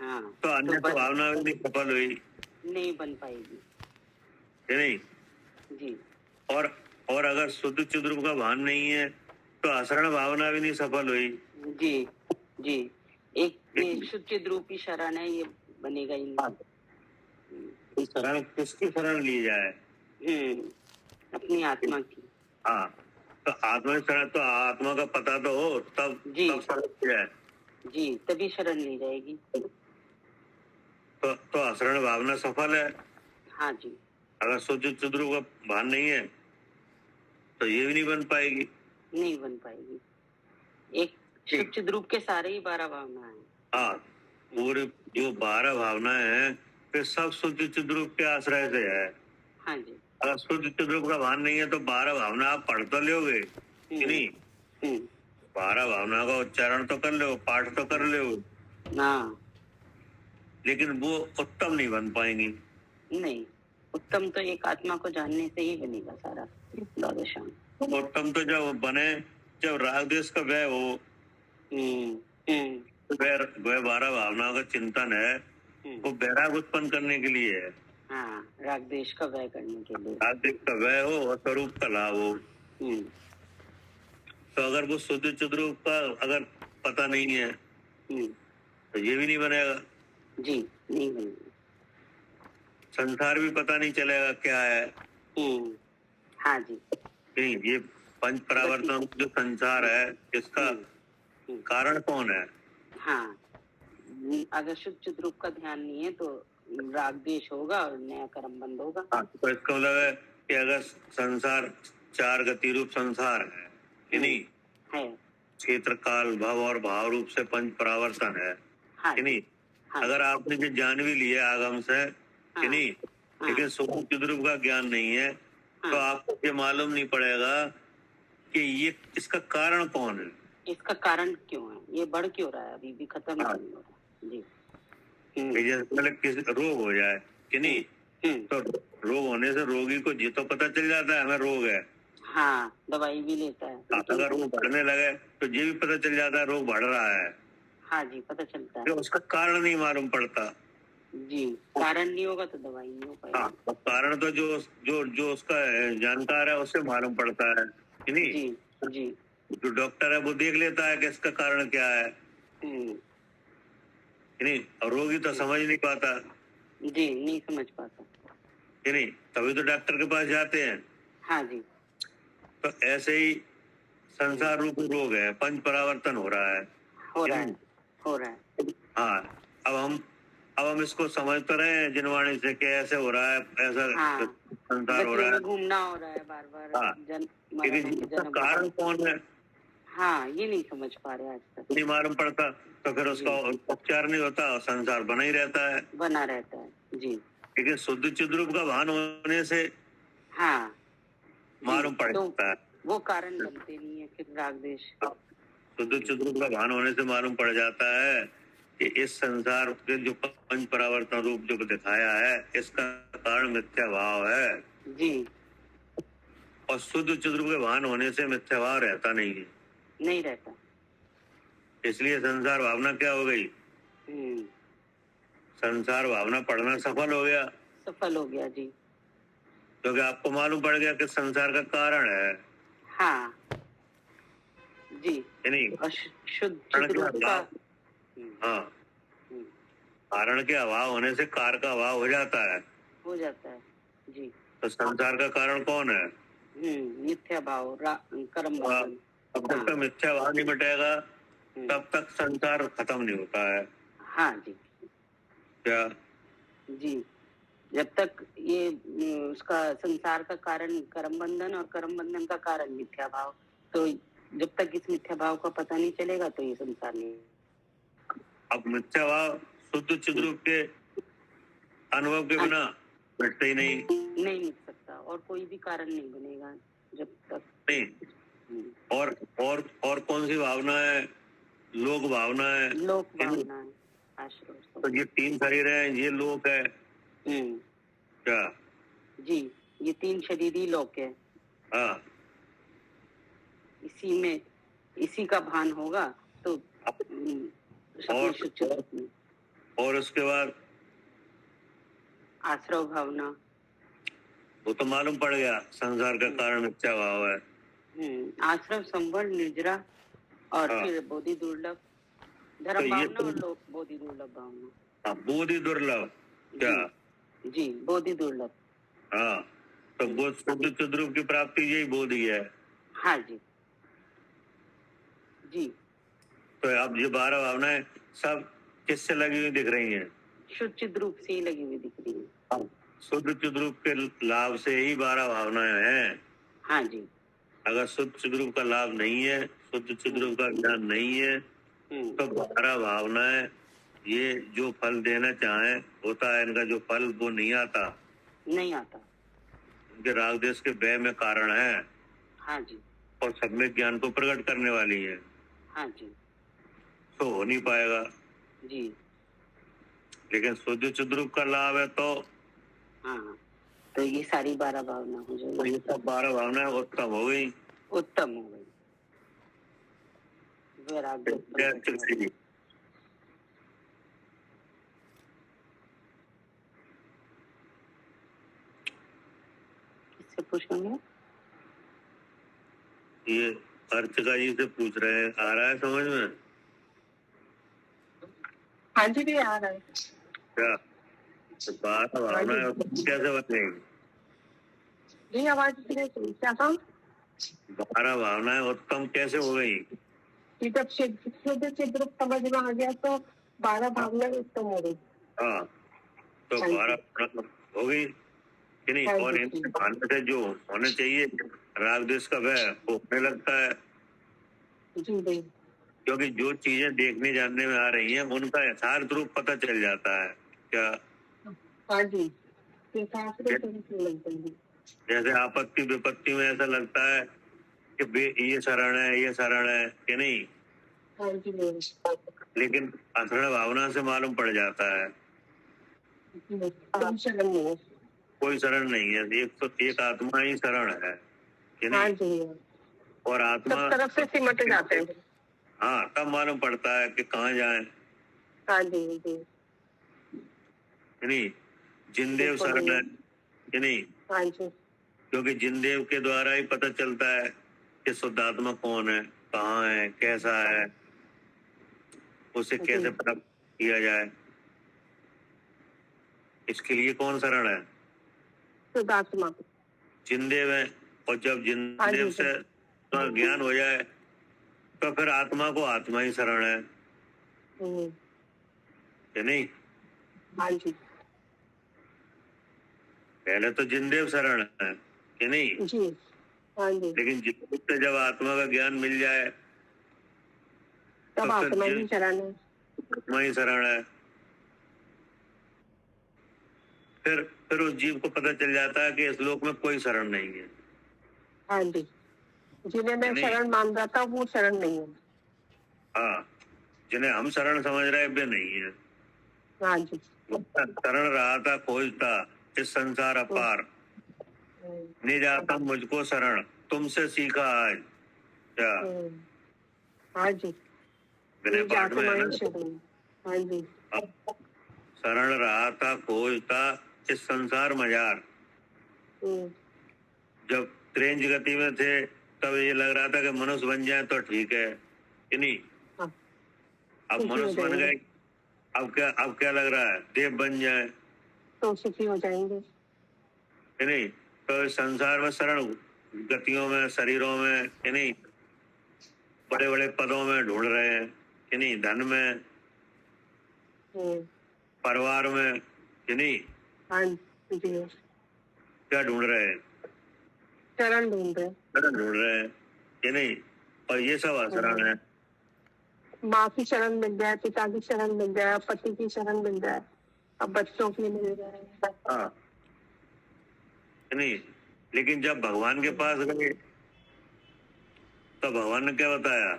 हाँ, तो अन्यत्व भावना भी नहीं सफल हुई, नहीं बन पाएगी, कि नहीं। जी। और अगर शुद्ध चिद्रूप का भान नहीं है तो असरण भावना भी नहीं सफल हुई, जी जी, एक शुद्ध रूपी शरण है, ये बनेगा ही नहीं। शरण किसकी शरण ली जाए? अपनी आत्मा की। हाँ, तो आत्मा शरण, तो आत्मा का पता तो हो तब जी शरण ली जाए। जी, तभी शरण ली जाएगी। तो असरण भावना सफल है। हाँ जी, अगर शुद्ध चिद्रूप का भान नहीं है तो ये भी नहीं बन पाएगी, नहीं बन पाएगी। एक शुद्ध रूप के सारे ही 12 भावना है। हाँ, पूरे जो 12 भावनाएं हैं वे सब शुद्ध चिद्रूप के आश्रय से है। हाँ जी, अगर शुद्ध चिद्रूप का भान नहीं है तो 12 भावना आप पढ़ तो लोगे, कि नहीं। 12 भावना का उच्चारण तो कर लो, पाठ तो कर लो, हाँ, लेकिन वो उत्तम नहीं बन पाएंगी। नहीं, उत्तम तो एक आत्मा को जानने से ही बनेगा सारा द्वादशांग। उत्तम तो जब बने जब राग द्वेष का व्यय हो, वह 12 भावनाओं का चिंतन है, वो वैराग उत्पन्न करने के लिए है। हाँ, राग द्वेष का व्यय करने के लिए। राग द्वेष का व्यय हो और स्वरूप का लाभ हो। तो अगर वो शुद्ध चिद्रूप का अगर पता नहीं है तो ये भी नहीं बनेगा। जी, नहीं बनेगा। संसार भी पता नहीं चलेगा क्या है। हाँ जी, नहीं, ये पंच परावर्तन जो संसार है इसका कारण कौन है? हाँ, अगर शुद्ध चिद्रूप का ध्यान नहीं है तो राग द्वेष होगा और नया कर्म बंद होगा। तो इसका मतलब है कि अगर संसार 4 गति रूप संसार है, कि नहीं है, क्षेत्र काल भव और भाव रूप से पंच परावर्तन है, हाँ, कि नहीं। हाँ, अगर आपने जो जान भी लिया आगम से, कि नहीं, लेकिन शुद्ध चिद्रूप का ज्ञान नहीं है तो आपको ये मालूम नहीं पड़ेगा कि ये इसका कारण कौन है, इसका कारण क्यों है, ये बढ़ क्यों रहा है, अभी भी खत्म नहीं हो रहा। जी, जैसे किसी रोग हो जाए, कि नहीं, तो रोग होने से रोगी को ये तो पता चल जाता है हमें रोग है। हाँ, दवाई भी लेता है। अगर रोग बढ़ने लगे तो ये भी पता चल जाता है रोग बढ़ रहा है। हाँ जी, पता चलता है। तो उसका कारण नहीं मालूम पड़ता। जी, कारण नहीं होगा तो दवाई नहीं हो पाएगी। हाँ, तो कारण तो जो जो जो उसका जानकार है उससे मालूम पड़ता है, कि नहीं। जी जी, जो डॉक्टर है वो देख लेता है कि इसका कारण क्या है, कि नहीं, और रोगी तो समझ नहीं पाता। जी, नहीं समझ पाता, कि नहीं, तभी तो डॉक्टर के पास जाते हैं। हाँ जी, तो ऐसे ही संसार रूपी रोग है, पंच परावर्तन हो रहा है, हो रहा है। हाँ, अब हम इसको समझ तो रहे हैं जिनवाणी से कि ऐसे हो रहा है, ऐसा संसार हो रहा है, घूमना हो रहा है बार बार। हाँ, लेकिन इसका कारण कौन है, हाँ, ये नहीं समझ पा रहे आज तक, नहीं मालूम पड़ता, तो फिर उसका उपचार नहीं होता और संसार बना ही रहता है, बना रहता है। जी, लेकिन शुद्ध चिद्रूप का भान होने से हाँ मालूम पड़ जाता है। वो कारण बनते नहीं है फिर राग द्वेष। शुद्ध चिद्रूप का भान होने से मालूम पड़ जाता है कि इस संसार के जो पंच परावर्तन रूप जो दिखाया है इसका कारण मिथ्या भाव है। जी, और शुद्ध चिद्रूप के भान होने से मिथ्या भाव रहता नहीं है, नहीं रहता, इसलिए संसार भावना क्या हो गई, संसार भावना पढ़ना सफल हो गया, सफल हो गया। जी, क्योंकि आपको मालूम पड़ गया कि संसार का कारण है। हाँ जी, नहीं, और शुद्ध चिद्रूप का, हाँ, कारण के अभाव होने से कार का अभाव हो जाता है, जी। तो संसार का कारण कौन है, मिथ्या भाव, कर्म बंधन। अब तक तो मिथ्या भाव नहीं मिटेगा तब तक संसार खत्म नहीं होता है। हाँ जी क्या? जी, जब तक ये उसका संसार का कारण कर्म बंधन और कर्म बंधन का कारण मिथ्या भाव, तो जब तक इस मिथ्या भाव का पता नहीं चलेगा तो ये संसार नहीं। अब मिथ्या भाव शुद्ध चिद्रूप के अनुभव के बिना मिटते ही नहीं मिट सकता और कोई भी कारण नहीं बनेगा जब तक नहीं। और कौन सी भावना है? लोक भावना है। लोक भावना है, आश्रय। तो ये 3 शरीर है, ये लोक है। क्या? जी, ये 3 शरीरी लोक है। हाँ, इसी में इसी का भान होगा तो और उसके बाद आश्रव भावना, वो तो मालूम पड़ गया संसार का कारण मिथ्या भाव है। आश्रव, संवरण, निर्जरा और फिर बोधि दुर्लभ, धर्म भावना और लोक बोधि दुर्लभ भावना। बोधि दुर्लभ। क्या? जी, बोधि दुर्लभ। हाँ, तो बोध शुद्ध चिद्रूप की प्राप्ति यही बोधि है। हाँ जी जी। तो अब ये 12 भावनाएं सब किससे लगी हुई दिख रही हैं? शुद्ध चिद्रूप से ही लगी हुई दिख रही है। शुद्ध चिद्रूप के लाभ से ही 12 भावनाएं हैं। हाँ जी। अगर शुद्ध चिद्रूप का लाभ नहीं है, शुद्ध चिद्रूप का ज्ञान नहीं है, तो 12 भावनाएं ये जो फल देना चाहे होता है, इनका जो फल वो नहीं आता। इनके राग देश के व्यय में कारण है। हाँ जी। और सब में ज्ञान को प्रकट करने वाली है। हाँ जी। तो हो नहीं पाएगा जी। लेकिन शुद्ध चिद्रूप का लाभ है तो हाँ, तो ये सारी 12 भावना हो जाएगी। ये सब 12 भावनाएं उत्तम हो गई। उत्तम हो गई। वैराग्य। किससे पूछेंगे? ये अर्चका जी से पूछ रहे हैं, आ रहा है समझ में? हाँ जी, भी आ रहा है। क्या? तो 12 भावनाएं कैसे बनेगी? जी, आवाज क्या था? 12 भावनाएं उत्तम कैसे हो गई? जब शुद्ध चिद्रूप समझ में आ गया तो 12 भावनाएं उत्तम हो गई। हाँ, तो 12 हो गई कि नहीं? और इनके भावना से जो होने चाहिए राग देश का वह होने लगता है। जी, क्योंकि जो चीजें देखने जानने में आ रही हैं उनका यथार्थ रूप पता चल जाता है। क्या? हाँ जी। जैसे आपत्ति विपत्ति में ऐसा लगता है कि ये शरण है, ये शरण है कि नहीं? हाँ जी। लेकिन अशरण भावना से मालूम पड़ जाता है कोई शरण नहीं है। एक आत्मा ही शरण है कि नहीं? हाँ जी। और आत्मा सब तरफ से सिमट जाते हैं। हाँ, तब मालूम पड़ता है कि कहाँ जाए। हाँ जी जी। नहीं, जिनदेव शरण है कि नहीं? हाँ जी। क्योंकि जिनदेव के द्वारा ही पता चलता है कि शुद्धात्मा कौन है, कहाँ है, कैसा है, उसे कैसे प्राप्त किया जाए। इसके लिए कौन शरण है? शुद्धात्मा, जिनदेव है। और जब जिनदेव से ज्ञान हो जाए तो फिर आत्मा को आत्मा ही शरण है कि नहीं? हाँ जी। पहले तो जिनदेव शरण है कि नहीं? जी। हाँ जी। लेकिन जिससे जब आत्मा का ज्ञान मिल जाए तब आत्मा ही शरण है। आत्मा ही शरण है। फिर उस जीव को पता चल जाता है कि इस लोक में कोई शरण नहीं है। हाँ जी, जिन्हें मैं शरण मान रहा था वो शरण नहीं है। हाँ, जिन्हें हम शरण समझ रहे वे नहीं है। हाँ जी। शरण रहा था खोजता इस संसार अपार, नहीं जाता मुझको शरण तुमसे सीखा आज। क्या? हाँ जी। विनय पाठ में है ना? हाँ जी। शरण रहा था खोजता इस संसार मजार। जब त्रेंज गति में थे तब ये लग रहा था कि मनुष्य बन जाए तो ठीक है कि नहीं? अब मनुष्य बन गए, अब क्या लग रहा है? देव बन जाए तो सुखी हो जाएंगे कि नहीं? तो इस संसार में शरण गतियों में, शरीरों में कि नहीं, बड़े बड़े पदों में ढूंढ रहे हैं कि नहीं, धन में, परिवार में कि नहीं, हाँ जी, क्या ढूंढ रहे हैं? शरण ढूंढ रहे, शरण ढूंढ रहे हैं कि नहीं, और ये सब आसरण है। माँ की शरण मिल जाए, पिता की शरण मिल जाए, पति की शरण मिल जाए, अब बच्चों की मिल जाए। हाँ कि नहीं, लेकिन जब भगवान के पास गए तो भगवान ने क्या बताया?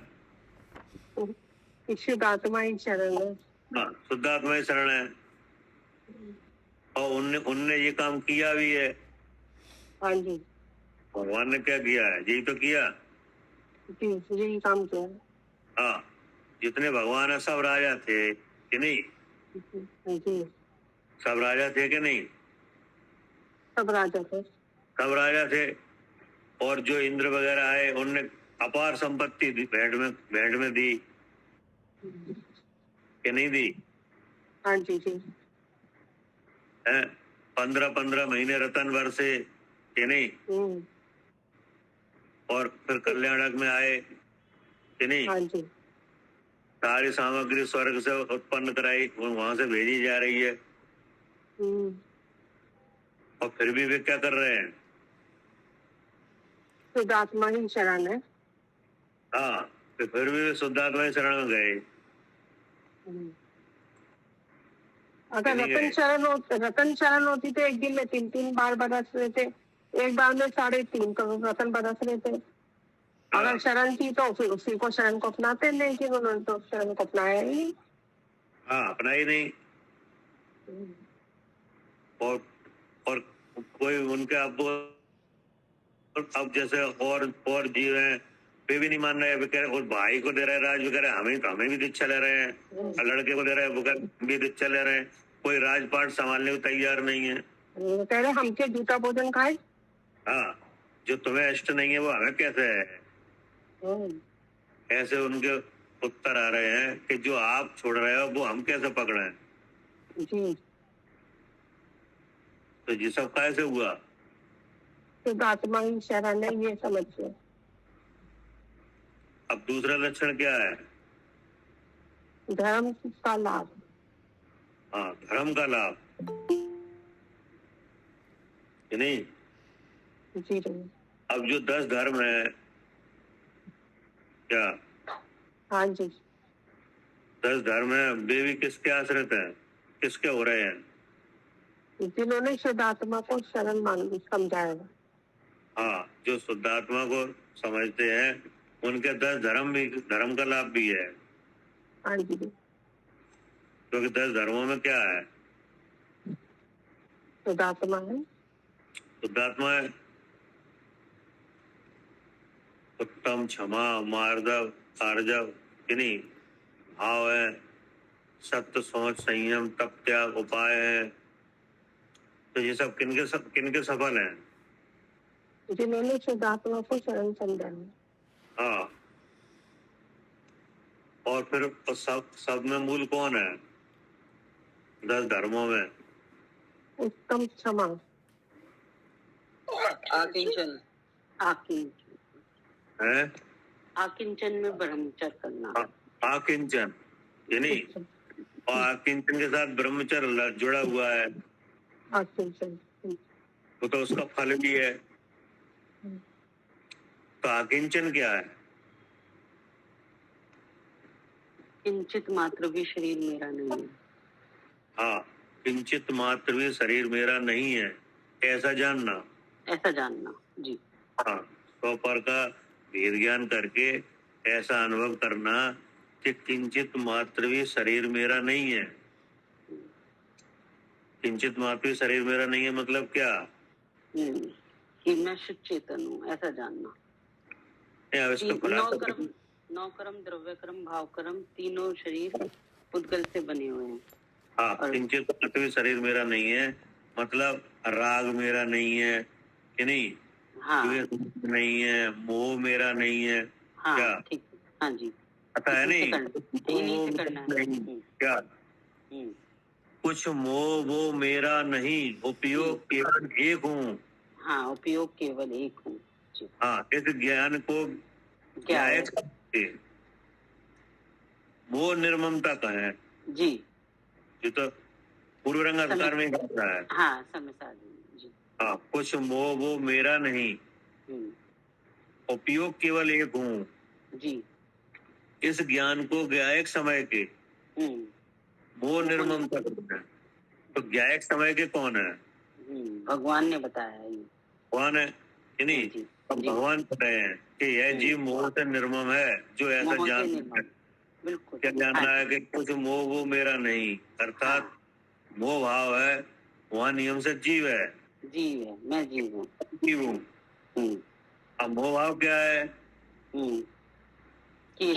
शुद्ध आत्मा ही शरण है। हाँ, शुद्ध आत्मा ही शरण है। और उनने उनने ये काम किया भी है। हाँ जी, भगवान ने क्या किया है? यही तो किया। जी, यही काम किया है। हाँ, जितने भगवान है सब राजा थे कि नहीं? जी, सब राजा थे कि नहीं? सब राजा थे। सब राजा थे। और जो इंद्र वगैरह आए उनने अपार संपत्ति भेंट में दी कि नहीं दी? हाँ जी, जी, है 15-15 महीने रतन बरसे कि नहीं? और फिर कल्याणक में आए कि नहीं? हाँ जी, सारी सामग्री स्वर्ग से उत्पन्न कराई, वहां से भेजी जा रही है। और फिर भी वे क्या कर रहे हैं? शुद्ध आत्मा ही शरण है। हाँ, तो फिर भी वे शुद्धात्मा ही शरण में गए। अगर नहीं गए। रतन शरण होती तो एक दिन में 3-3 बार बरस रहे थे, एक बार में 3.5 करोड़ रतन बरस रहे थे। अगर शरण थी तो फिर उसी को शरण को अपनाते, लेकिन उन्होंने तो शरण को अपनाया ही नहीं। हाँ, अपना ही नहीं। और कोई उनके अब जैसे और जीव हैं, वे भी नहीं मान रहे। वे कह रहे, उस भाई को दे रहे राज, वे कह रहे हमें भी दीक्षा ले रहे हैं। और लड़के को दे रहे हैं, वो भी दीक्षा ले रहे हैं। कोई राजपाट संभालने को तैयार नहीं है। वो कह रहे हम क्या जूता भोजन खाए। हाँ, जो तुम्हें इष्ट नहीं है वो हमें कैसे है? ऐसे उनके उत्तर आ रहे हैं कि जो आप छोड़ रहे हो वो हम कैसे पकड़े? जी, तो ये सब कैसे हुआ? शुद्ध आत्मा ही शरण है, ये समझिए। अब दूसरा लक्षण क्या है? धर्म का लाभ। हाँ, धर्म का लाभ कि नहीं? जी, जी, अब जो 10 धर्म है क्या? हाँ जी, 10 धर्म है, वे भी किसके आश्रित हैं? किसके हो रहे हैं? जिन्होंने शुद्ध आत्मा को शरण समझाया। हाँ, जो शुद्धात्मा को समझते हैं उनके 10 धर्म का लाभ भी है। हाँ जी, क्योंकि 10 धर्मों में क्या है? शुद्ध आत्मा है। शुद्धात्मा है। उत्तम, क्षमा, मार्दव, आर्जव कि नहीं, भाव है, सत्य, सोच, संयम, तप, त्याग, उपाय है। तो ये सब किनके सफल हैं? जिन्होंने शुद्ध आत्मा को शरण समझा। हाँ, और फिर सब में मूल कौन है 10 धर्मों में? उत्तम, क्षमा, आकिंचन है आकिंचन में ब्रह्मचर्य करना। आकिंचन यानी, और आकिंचन के साथ ब्रह्मचर्य जुड़ा हुआ है। आकिंचन वो तो उसका फल भी है। तो आकिंचन क्या है? किंचित मात्र भी शरीर मेरा नहीं है। हाँ, किंचित मात्र भी शरीर मेरा नहीं है, ऐसा जानना। ऐसा जानना, जी। हाँ, 100 का भेद ज्ञान करके ऐसा अनुभव करना कि किंचित मात्र भी शरीर मेरा नहीं है। किंचित मात्र भी शरीर मेरा नहीं है मतलब क्या? कि मैं शुद्ध चेतन हूँ, ऐसा जानना। नौ कर्म, द्रव्य कर्म, भाव कर्म, तीनों शरीर पुद्गल से बने हुए हैं। हाँ, किंचित मात्र भी शरीर मेरा नहीं है मतलब राग मेरा नहीं है कि नहीं? हाँ, नहीं है, मोह मेरा नहीं है। हाँ, क्या? ठीक, हाँ जी, पता है नहीं? क्या? कुछ मोह वो मेरा नहीं, उपयोग केवल एक हूँ। हाँ, उपयोग केवल एक हूँ। हाँ, इस ज्ञान को जी। मोह निर्ममता का है, जी। ये तो पूर्व रंग अवतार में ही रहा है। हाँ, समय साधन। जी। हाँ, कुछ मोह वो मेरा नहीं, उपयोग केवल एक हूँ, जी। इस ज्ञान को ज्ञायक समय के मोह निर्ममता करना है। तो ज्ञायक समय के कौन है? भगवान ने बताया है ये। भगवान है कि नहीं? जी, अब जी। भगवान कह रहे हैं कि यह जीव मोह से निर्मम है, जो ऐसा मोह से जान निर्मम। बिल्कुल। क्या जानना है कि कुछ मोह वो मेरा नहीं, अर्थात मोह भाव है, वहाँ नियम से जीव है। जीव है, मैं जीव हूँ। जीव हूँ। अब मोह भाव क्या है? कि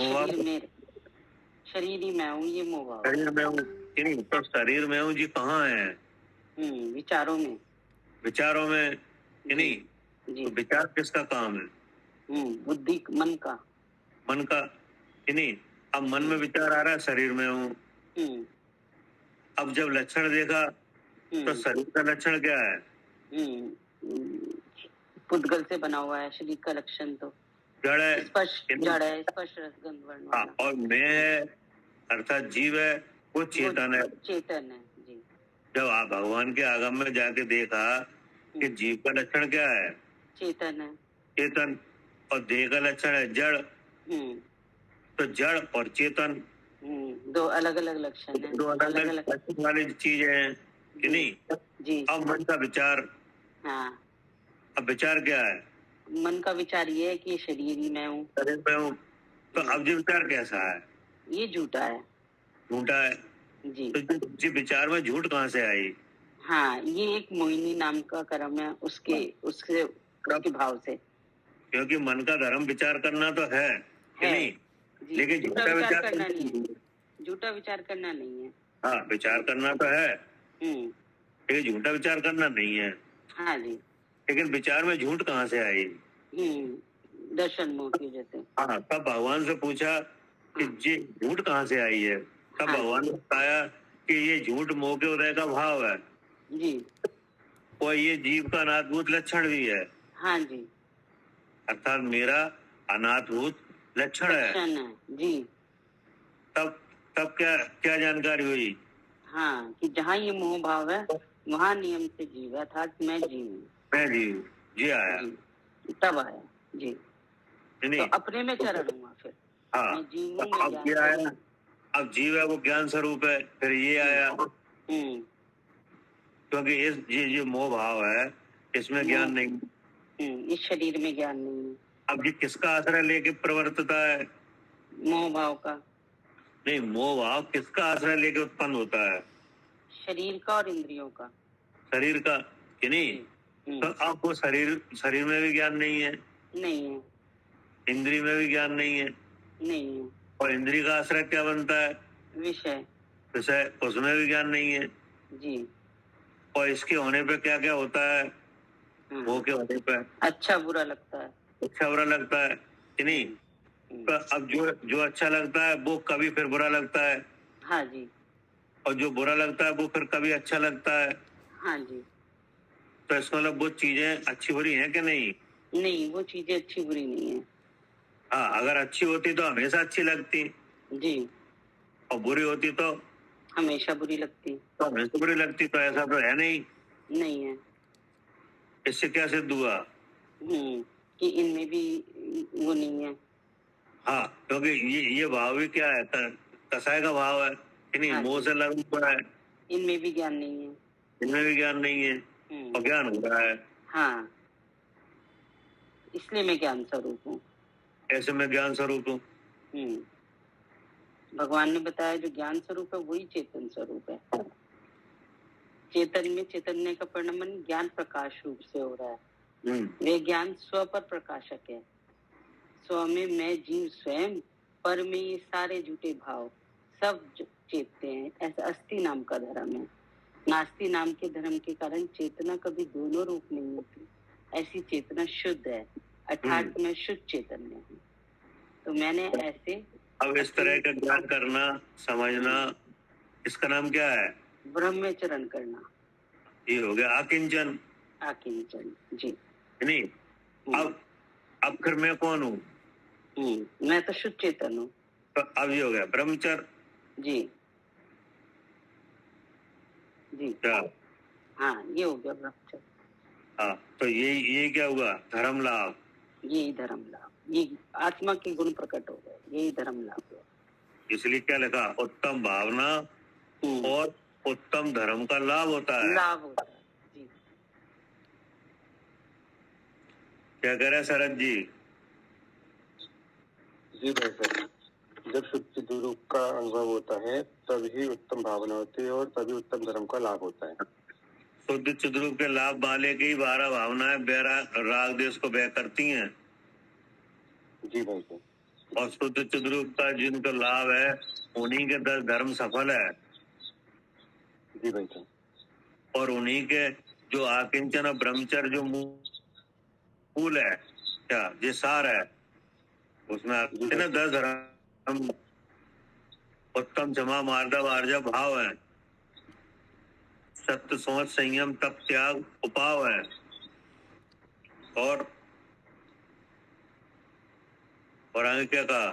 शरीर ही मैं हूँ, ये मोह भाव। शरीर में हूँ कि नहीं? तो शरीर में हूँ जी कहाँ है? विचारों में। विचारों में कि नहीं? जी। तो विचार किसका काम है? बुद्धि, मन का। मन का कि नहीं? अब मन में विचार आ रहा है, शरीर में हूँ। अब जब लक्षण देखा तो शरीर का लक्षण क्या है? पुद्गल से बना हुआ है शरीर का लक्षण, तो जड़ है, जड़ है, स्पर्श रसगंध वर्ण वाला। और मैं है अर्थात जीव है, वो चेतन है। चेतन है। जी। जब आप भगवान के आगम में जाके देखा कि जीव का लक्षण क्या है? चेतन है। चेतन। और देह का लक्षण है जड़। तो जड़ और चेतन दो अलग अलग लक्षण है, दो अलग अलग लक्षण वाली चीजें हैं कि नहीं? जी। अब मन का विचार। हाँ। अब विचार क्या है? मन का विचार ये है कि शरीर ही मैं हूँ। शरीर में हूँ। तो अब जो विचार कैसा है? ये झूठा है। झूठा है। जी। तो जो विचार में झूठ कहाँ से आई? हाँ, ये एक मोहिनी नाम का कर्म है, उसके भाव से। क्योंकि मन का धर्म विचार करना तो है कि नहीं? लेकिन झूठा विचार करना नहीं है। झूठा विचार करना नहीं है। हाँ, विचार करना तो है, लेकिन झूठा विचार करना नहीं है। हाँ जी। लेकिन विचार में झूठ कहाँ से आई? दर्शन मोह की वजह से। हाँ, तब भगवान से पूछा कि ये झूठ कहाँ से आई है? तब भगवान ने बताया कि ये झूठ मोह के उदय का भाव है जी। और ये जीव का अनाथभूत लक्षण भी है। हाँ जी। अर्थात मेरा अनाथभूत लक्षण है। जी। तब क्या जानकारी हुई? हाँ, कि जहाँ ये मोह भाव है वहाँ नियम से जीव, अर्थात मैं जीव हूँ। मैं जीव, जी आया जी, तब आया। जी। तो अपने में चरण हुआ फिर। हाँ, मैं जीव हूँ, अब क्या आया? अब जीव है वो ज्ञान स्वरूप है, फिर ये आया क्योंकि ये मोह भाव है, इसमें ज्ञान नहीं। इस शरीर में ज्ञान नहीं है। अब ये किसका आश्रय लेके प्रवर्तता है? मोह भाव का। नहीं, मोह भाव किसका आश्रय लेके उत्पन्न होता है? शरीर का और इंद्रियों का। शरीर का कि नहीं? तो अब वो शरीर में भी ज्ञान नहीं है। नहीं है। इंद्रिय में भी ज्ञान नहीं है। नहीं है। और इंद्रिय का आश्रय क्या बनता है? विषय। उसमें भी ज्ञान नहीं है। जी। और इसके होने पे क्या क्या होता है? वो के होने पे अच्छा बुरा लगता है। अच्छा बुरा लगता है कि नहीं? तो अब जो अच्छा लगता है वो कभी फिर बुरा लगता है। हाँ जी। और जो बुरा लगता है वो फिर कभी अच्छा लगता है। हाँ जी। तो इसका मतलब वो चीजें अच्छी बुरी हैं कि नहीं? नहीं, वो चीजें अच्छी बुरी नहीं है। हाँ, अगर अच्छी होती तो हमेशा अच्छी लगती। जी। और बुरी होती तो हमेशा बुरी लगती। तो हमेशा बुरी लगती, तो ऐसा तो है नहीं। नहीं है। इससे क्या सिद्ध हुआ? कि इनमें भी वो नहीं है। हाँ, क्योंकि ये भाव भी क्या है? कसाय का भाव है कि नहीं? मोह से लगा हुआ है। इनमें भी ज्ञान नहीं है। इनमें भी ज्ञान नहीं है और ज्ञान हो रहा है। हाँ, इसलिए मैं ज्ञान स्वरूप हूँ। ऐसे मैं ज्ञान स्वरूप हूँ। भगवान ने बताया जो ज्ञान स्वरूप है वही चेतन स्वरूप है। चेतन में चैतन्य का परिणमन ज्ञान प्रकाश रूप से हो रहा है। वे ज्ञान स्व पर प्रकाशक है। स्व में मैं जीव स्वयं, पर में ये सारे झूठे भाव सब चेतते हैं। ऐसा अस्थि नाम का धर्म है। नास्ति नाम के धर्म के कारण चेतना कभी दोनों रूप नहीं होती। ऐसी चेतना शुद्ध है, अर्थात मैं शुद्ध चैतन्य हूँ। तो मैंने ऐसे अब इस तरह का ज्ञान करना, समझना, इसका नाम क्या है? ब्रह्मचरण करना। ये हो गया आकिंचन। आकिंचन जी। नहीं, अब फिर मैं कौन हूँ? मैं तो शुद्ध चेतन हूँ। तो अब ये हो गया ब्रह्मचर्य। जी जी क्या? हाँ, ये हो गया ब्रह्मचर्य। हाँ, तो ये क्या हुआ? धर्म लाभ। यही धर्म लाभ, ये आत्मा के गुण प्रकट हो गए, यही धर्म लाभ हुआ। इसलिए क्या लिखा? उत्तम भावना और उत्तम धर्म का लाभ होता है। लाभ होता है। जी क्या कह रहे हैं शरद जी? जी भाई साहब, जब शुद्ध चिद्ध रूप का अनुभव होता है तभी उत्तम भावना होती है और तभी उत्तम धर्म का लाभ होता है। शुद्ध चिद्ध रूप के लाभ वाले की 12 भावनाएं राग देश को व्यय करती हैं। जी भाई साहब। और शुद्ध चिद्ध रूप का जिनको लाभ है उन्हीं के 10 धर्म सफल है। जी भाई साहब। और उन्हीं के जो आकिंचन और ब्रह्मचर्य जो मूल है, क्या ये सार है, उसमें आते ना 10 धर्म। उत्तम क्षमा मार्दव आर्जव भाव है, सत्य सोच संयम तप त्याग उपाव है। और आगे क्या कहा?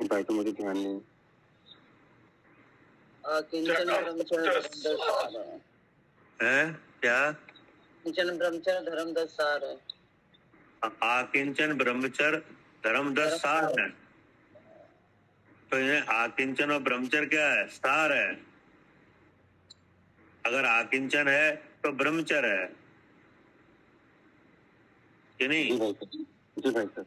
भाई तो मुझे ध्यान नहीं। किंचन ब्रह्मचर्य है क्या? किंचन ब्रह्मचर्य धर्म 10 सार है। आकिंचन ब्रह्मचर्य धर्म 10 सार है। तो ये आकिंचन और ब्रह्मचर्य क्या है? सार है। अगर आकिंचन है तो ब्रह्मचर्य है कि नहीं? जी भाई साहब।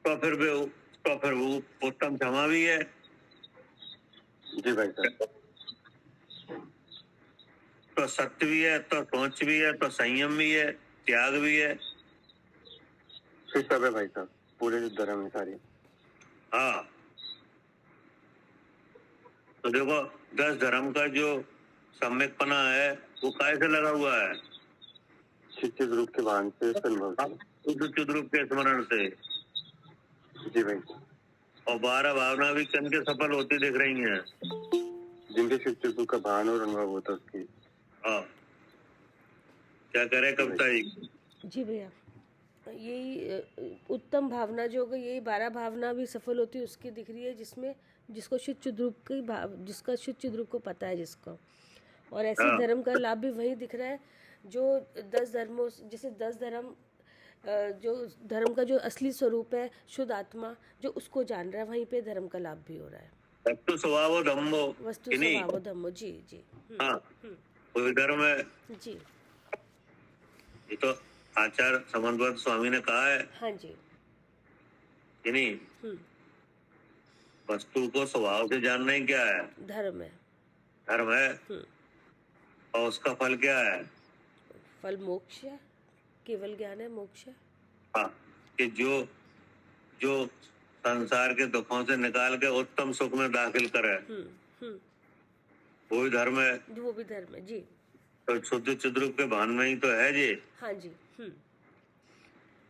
तो फिर वो उत्तम क्षमा भी है। जी भाई साहब। तो सत्य भी है, तो सोच भी है, तो संयम भी है, त्याग भी है। फिर सब है भाई साहब, पूरे धर्म है सारे। हाँ, तो देखो 10 धर्म का जो सम्यकपना है वो काय से लगा हुआ है? चित्त रूप के भान से अनुभव से। शुद्ध रूप के स्मरण से। जी भाई। और 12 भावना भी कन के सफल होती दिख रही हैं, जिनके चित्त रूप का भान और अनुभव होता है उसकी। हाँ, क्या करे कविता जी? जी भैया, यही उत्तम भावना जो होगी, यही 12 भावना भी सफल होती है उसकी दिख रही है, जिसमें जिसको शुद्ध चिद्ध रूप की जिसका शुद्ध चिद्ध रूप को पता है जिसको। और ऐसे हाँ। धर्म का लाभ भी वही दिख रहा है जो 10 धर्मों, जैसे 10 धर्म, जो धर्म का जो असली स्वरूप है शुद्ध आत्मा, जो उसको जान रहा है, वहीं पे धर्म का लाभ भी हो रहा है। वस्तु स्वभाव धम्मो, वस्तु कि नहीं? स्वभाव धम्मो। जी जी। हाँ, कोई धर्म है। जी ये तो आचार्य समन्वत स्वामी ने कहा है, हाँ जी। कि नहीं? वस्तु को स्वभाव से जानना ही क्या है? धर्म है। धर्म है। और उसका फल क्या है? फल मोक्ष है, केवल ज्ञान है, मोक्ष है। हाँ, कि जो संसार के दुखों से निकाल के उत्तम सुख में दाखिल करे, वो भी धर्म है। वो भी धर्म है। जी। तो शुद्ध चिद्ध रूप के भान में ही तो है जी। हाँ जी।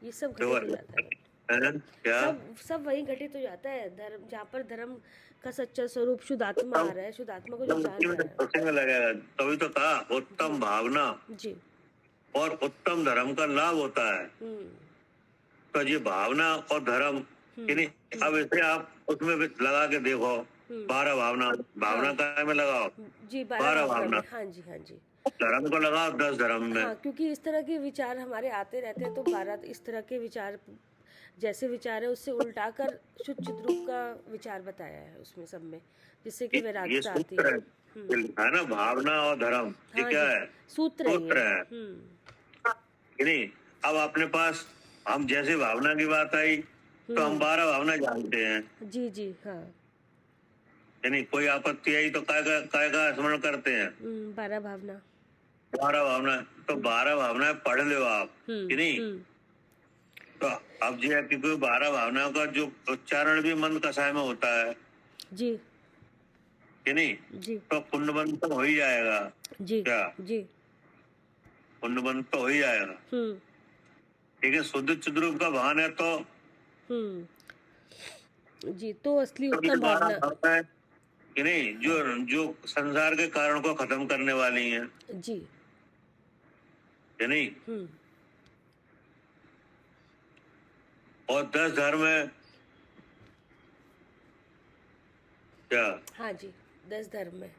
ये सब तो घटित हो जाता है। क्या सब वही घटित हो जाता है। धर्म, जहाँ पर धर्म का सच्चा स्वरूप शुद्ध आत्मा आ रहा है, शुद्ध आत्मा को जो जान रहा है। लगेगा, तभी तो कहा उत्तम भावना जी। और उत्तम धर्म का लाभ होता है। तो ये भावना और धर्म, अब इसे आप उसमें लगा के देखो, 12 भावना का में लगाओ जी, 12 भावना। हाँ जी हाँ जी। धर्म को लगाओ 10 धर्म में। हाँ, क्योंकि इस तरह के विचार हमारे आते रहते हैं, तो 12 इस तरह के विचार, जैसे विचार है उससे उल्टा कर शुद्ध चिद्ध रूप का विचार बताया है उसमें सब में, जिससे कि वैराग्यता आती है ना। भावना और धर्म ये क्या है? सूत्र है। कि नहीं? अब अपने पास हम जैसे भावना की बात आई तो हम 12 भावना जानते हैं। जी जी। हाँ, यानी कोई आपत्ति आई तो काय का स्मरण करते हैं? 12 भावना। 12 भावना, तो 12 भावनाएं पढ़ लो आप, कि नहीं? तो अब जो है कि कोई 12 भावनाओं का जो उच्चारण भी मन कसाय में होता है, जी, कि नहीं? जी। तो पुण्यबंध तो हो ही जाएगा। जी। क्या? जी। पुण्यबंध तो हो ही जाएगा। ठीक है, शुद्ध चिद्ध रूप का भान है तो जी, तो असली उत्तम भावना है कि नहीं, जो संसार के कारण को खत्म करने वाली है। जी, कि नहीं? और 10 धर्म है क्या? हाँ जी, 10 धर्म है।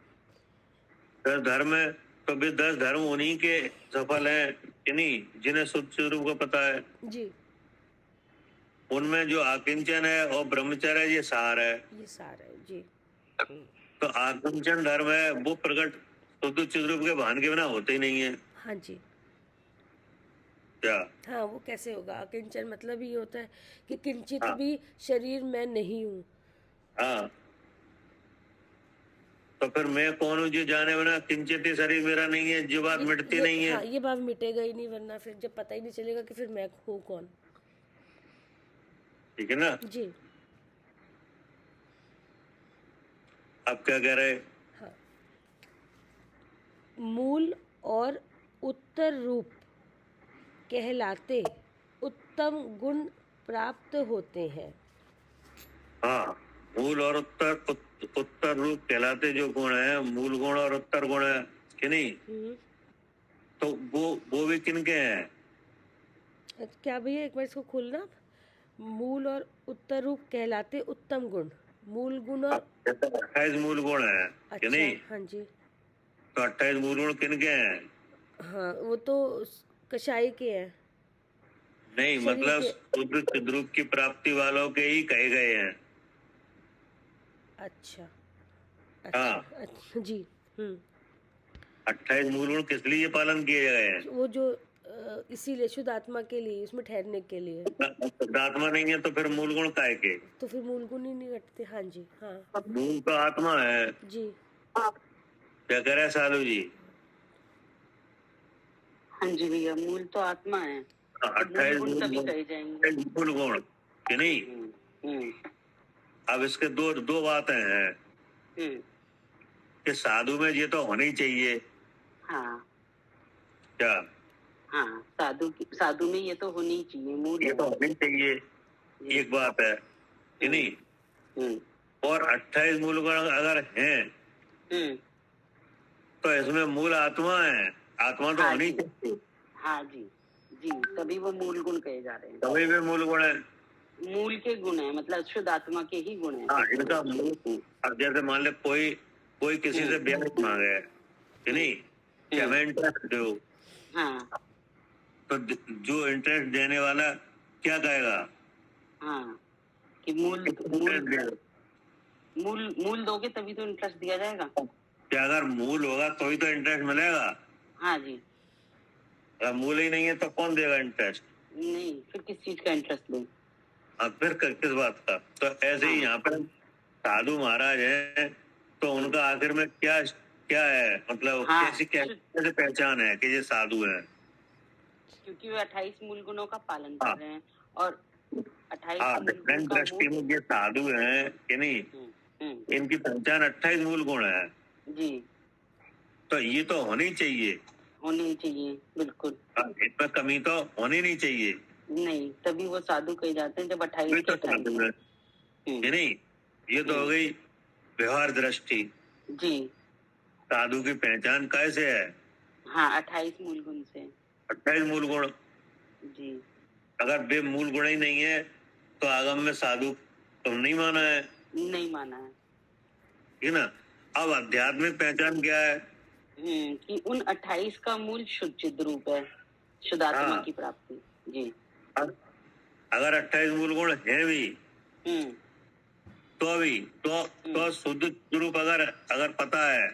10 धर्म है तो भी 10 धर्म उन्हीं के सफल हैं कि नहीं, जिन्हें शुद्ध स्वरूप को पता है। जी, उनमें जो आकिंचन है और ब्रह्मचर्य है, ये सार है। ये सारा है जी। तो आकिंचन धर्म है वो प्रकट शुद्ध चिद्रूप के भान के बिना होते ही नहीं है हाँ जी, क्या? हाँ, वो कैसे होगा? अकिंचन मतलब ये होता है कि किंचित हाँ। भी शरीर मैं नहीं हूँ। हाँ, तो फिर मैं कौन हूँ जो जाने बिना किंचित ही शरीर मेरा नहीं है, जो बात मिटती नहीं है। हाँ, ये बात मिटेगा ही नहीं, वरना फिर जब पता ही नहीं चलेगा कि फिर मैं हूँ कौन। ठीक है ना? जी, अब क्या कह रहे? हाँ, मूल और उत्तर रूप कहलाते उत्तम गुण प्राप्त होते हैं। हाँ, मूल और उत्तर रूप कहलाते जो गुण है, मूल गुण और उत्तर गुण है कि नहीं, तो वो भी किनके हैं? क्या भैया, एक बार इसको खोलना आप। मूल और उत्तर रूप कहलाते उत्तम गुण, मूल गुण और 28 मूल गुण है कि अच्छा, नहीं? हाँ जी, तो 28 मूल गुण किनके हैं? हाँ, वो तो कसाई के हैं। नहीं, शरीर मतलब के। शुद्ध चिद्रूप की प्राप्ति वालों के ही कहे गए हैं। अच्छा, हाँ। अच्छा, अच्छा जी। 28 मूल गुण किस लिए पालन किए गए हैं? वो जो इसीलिए शुद्ध आत्मा के लिए, उसमें ठहरने के लिए। आत्मा नहीं है तो फिर मूल गुण काहे के? तो फिर मूल गुण ही नहीं घटते। हाँ जी, हाँ मूल तो आत्मा है। जी, क्या कह रहे हैं सालू जी? हाँ जी भैया, मूल तो आत्मा है, तो 28 मूल गुण तभी मूल कहे जाएंगे। मूल गुण कि नहीं? हम्म, अब इसके दो बातें हैं हम्म, कि साधु में ये तो होना ही चाहिए हाँ क्या? हाँ, साधु में ये तो होनी ही चाहिए, मूल ये है। तो होना ही चाहिए, एक बात है कि नहीं? हम्म, और 28 मूल गुण अगर हैं हम्म, तो इसमें मूल आत्मा है, आत्मा तो हाँ होनी जी। चाहिए, हाँ जी, जी, तभी वो मूल गुण कहे जा रहे हैं। तभी वे मूल गुण है। मूल के गुण है, मतलब शुद्ध आत्मा के ही गुण है। हाँ, इनका मूल। अब जैसे मान ले कोई किसी से ब्याज मांगे कि नहीं, कि हमें इंटरेस्ट दो, हाँ तो जो इंटरेस्ट देने वाला क्या कहेगा? हाँ, कि मूल दोगे तभी तो इंटरेस्ट दिया जाएगा। क्या अगर मूल होगा तो ही तो इंटरेस्ट मिलेगा। हाँ जी, अगर मूल ही नहीं है तो कौन देगा इंटरेस्ट? नहीं, फिर किस चीज का इंटरेस्ट ले? अब फिर किस बात का? तो ऐसे ही यहाँ पर साधु महाराज हैं, तो उनका आखिर में क्या क्या है, मतलब हाँ, कैसे पहचान है कि ये साधु हैं? क्योंकि वे 28 मूल गुणों का पालन कर रहे हैं, और 28 मूल गुण डिफरेंट का दृष्टि में ये साधु हैं कि नहीं, इनकी पहचान 28 मूल गुण है, जी, तो ये तो होनी चाहिए, होनी चाहिए, बिल्कुल। इसमें कमी तो होनी नहीं चाहिए। नहीं, तभी वो साधु कहे जाते हैं जब 28 तो साधु है कि नहीं? ये तो हो गई व्यवहार दृष्टि। जी, साधु की पहचान कैसे है? हाँ, 28 मूल गुण से। 28 मूल गुण। जी, अगर वे मूल गुण ही नहीं है तो आगम में साधु तुम नहीं माना है, नहीं माना है। ठीक ना? अब आध्यात्मिक पहचान क्या है? कि उन 28 का मूल शुद्ध चिद रूप है, शुद्ध आत्मा की प्राप्ति। जी, अगर 28 मूल गुण है भी तो शुद्ध रूप अगर पता है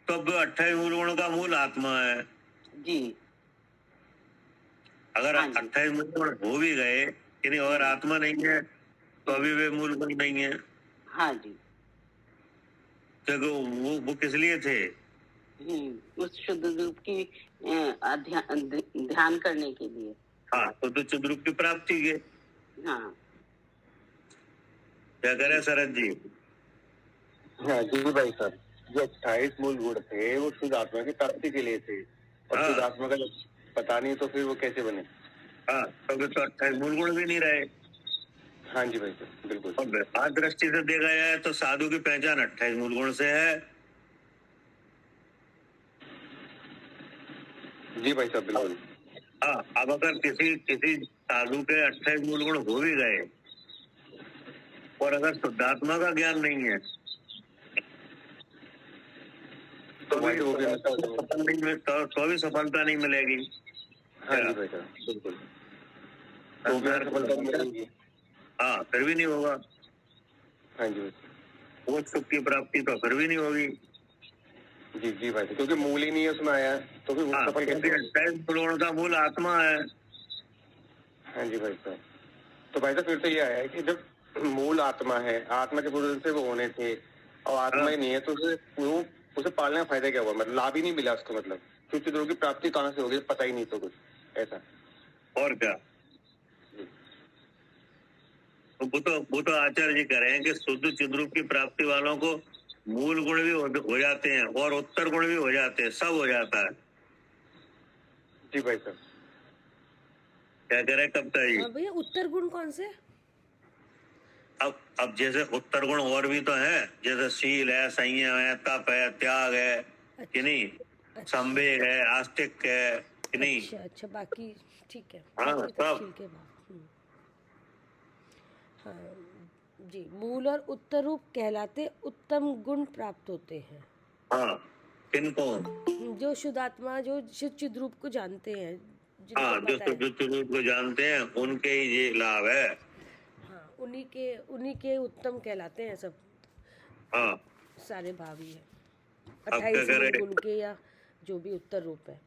तो 28 मूल गुणों का मूल आत्मा है। जी, अगर हाँ जी। 28 मूल गुण हो भी गए कि नहीं, अगर आत्मा नहीं है तो अभी वे मूल गुण नहीं है, हाँ जी, क्योंकि वो किस लिए थे? उस शुद्ध रूप की ध्यान करने के लिए। हाँ, शुद्ध रूप की प्राप्ति के। हाँ, क्या करे शरद जी? हाँ जी भाई साहब, जो 28 मूल गुण थे वो शुद्ध आत्मा की प्राप्ति के लिए थे, और शुद्ध आत्मा का जब पता नहीं तो फिर वो कैसे बने? हाँ, तो 28 मूल गुण भी नहीं रहे। हाँ जी भाई साहब, बिल्कुल। और व्यवहार दृष्टि से देखा जाए तो साधु की पहचान 28 मूल गुण से है। जी भाई साहब, बिल्कुल। हाँ, अब अगर किसी किसी साधु के 28 मूल गुण हो भी गए और अगर शुद्धात्मा का ज्ञान नहीं है तो भाई वो भी तो भी सफलता नहीं मिलेगी। हाँ जी भाई साहब, बिल्कुल। तो भी सफलता मिलेगी। हाँ, फिर भी नहीं होगा। हाँ जी भाई, वो सुख की प्राप्ति तो फिर भी नहीं होगी। जी जी भाई, क्योंकि मूल ही नहीं है उसमें आया, तो फिर वो हाँ, सफल कैसे होगी? 28 गुणों का मूल आत्मा है। हाँ जी भाई साहब, तो भाई साहब फिर तो ये आया है कि जब मूल आत्मा है, आत्मा के पूर्व से वो होने थे और आत्मा ही नहीं है, तो उसे पालने का फायदा क्या हुआ? मतलब लाभ ही नहीं मिला उसको, मतलब क्योंकि की प्राप्ति कहाँ से होगी पता ही नहीं, तो कुछ ऐसा। और क्या, तो वो तो आचार्य जी कह रहे हैं कि शुद्ध चिद्रूप की प्राप्ति वालों को मूल गुण भी हो जाते हैं और उत्तर गुण भी हो जाते हैं, सब हो जाता है। जी भाई साहब, क्या कह रहे हैं कविता जी? हाँ भैया, उत्तर गुण कौन से? अब जैसे उत्तर गुण और भी तो है, जैसे शील है, संयम है, तप है, त्याग है कि नहीं, संवेग है, आस्तिक है कि नहीं। अच्छा अच्छा, बाकी ठीक है। हाँ, बाकी तो सब। ठीक है बात। हाँ जी, मूल और उत्तर रूप कहलाते उत्तम गुण प्राप्त होते हैं। हाँ, किनको? जो शुद्धात्मा, जो चिद रूप को जानते हैं, जिनको हाँ, जो पता है। शुद्ध चिद्रूप को जानते हैं उनके ही ये लाभ है। हाँ, उन्हीं के उत्तम कहलाते हैं सब। हाँ, सारे भाव ही है, अब क्या 28 करें? गुण के या जो भी उत्तर रूप है।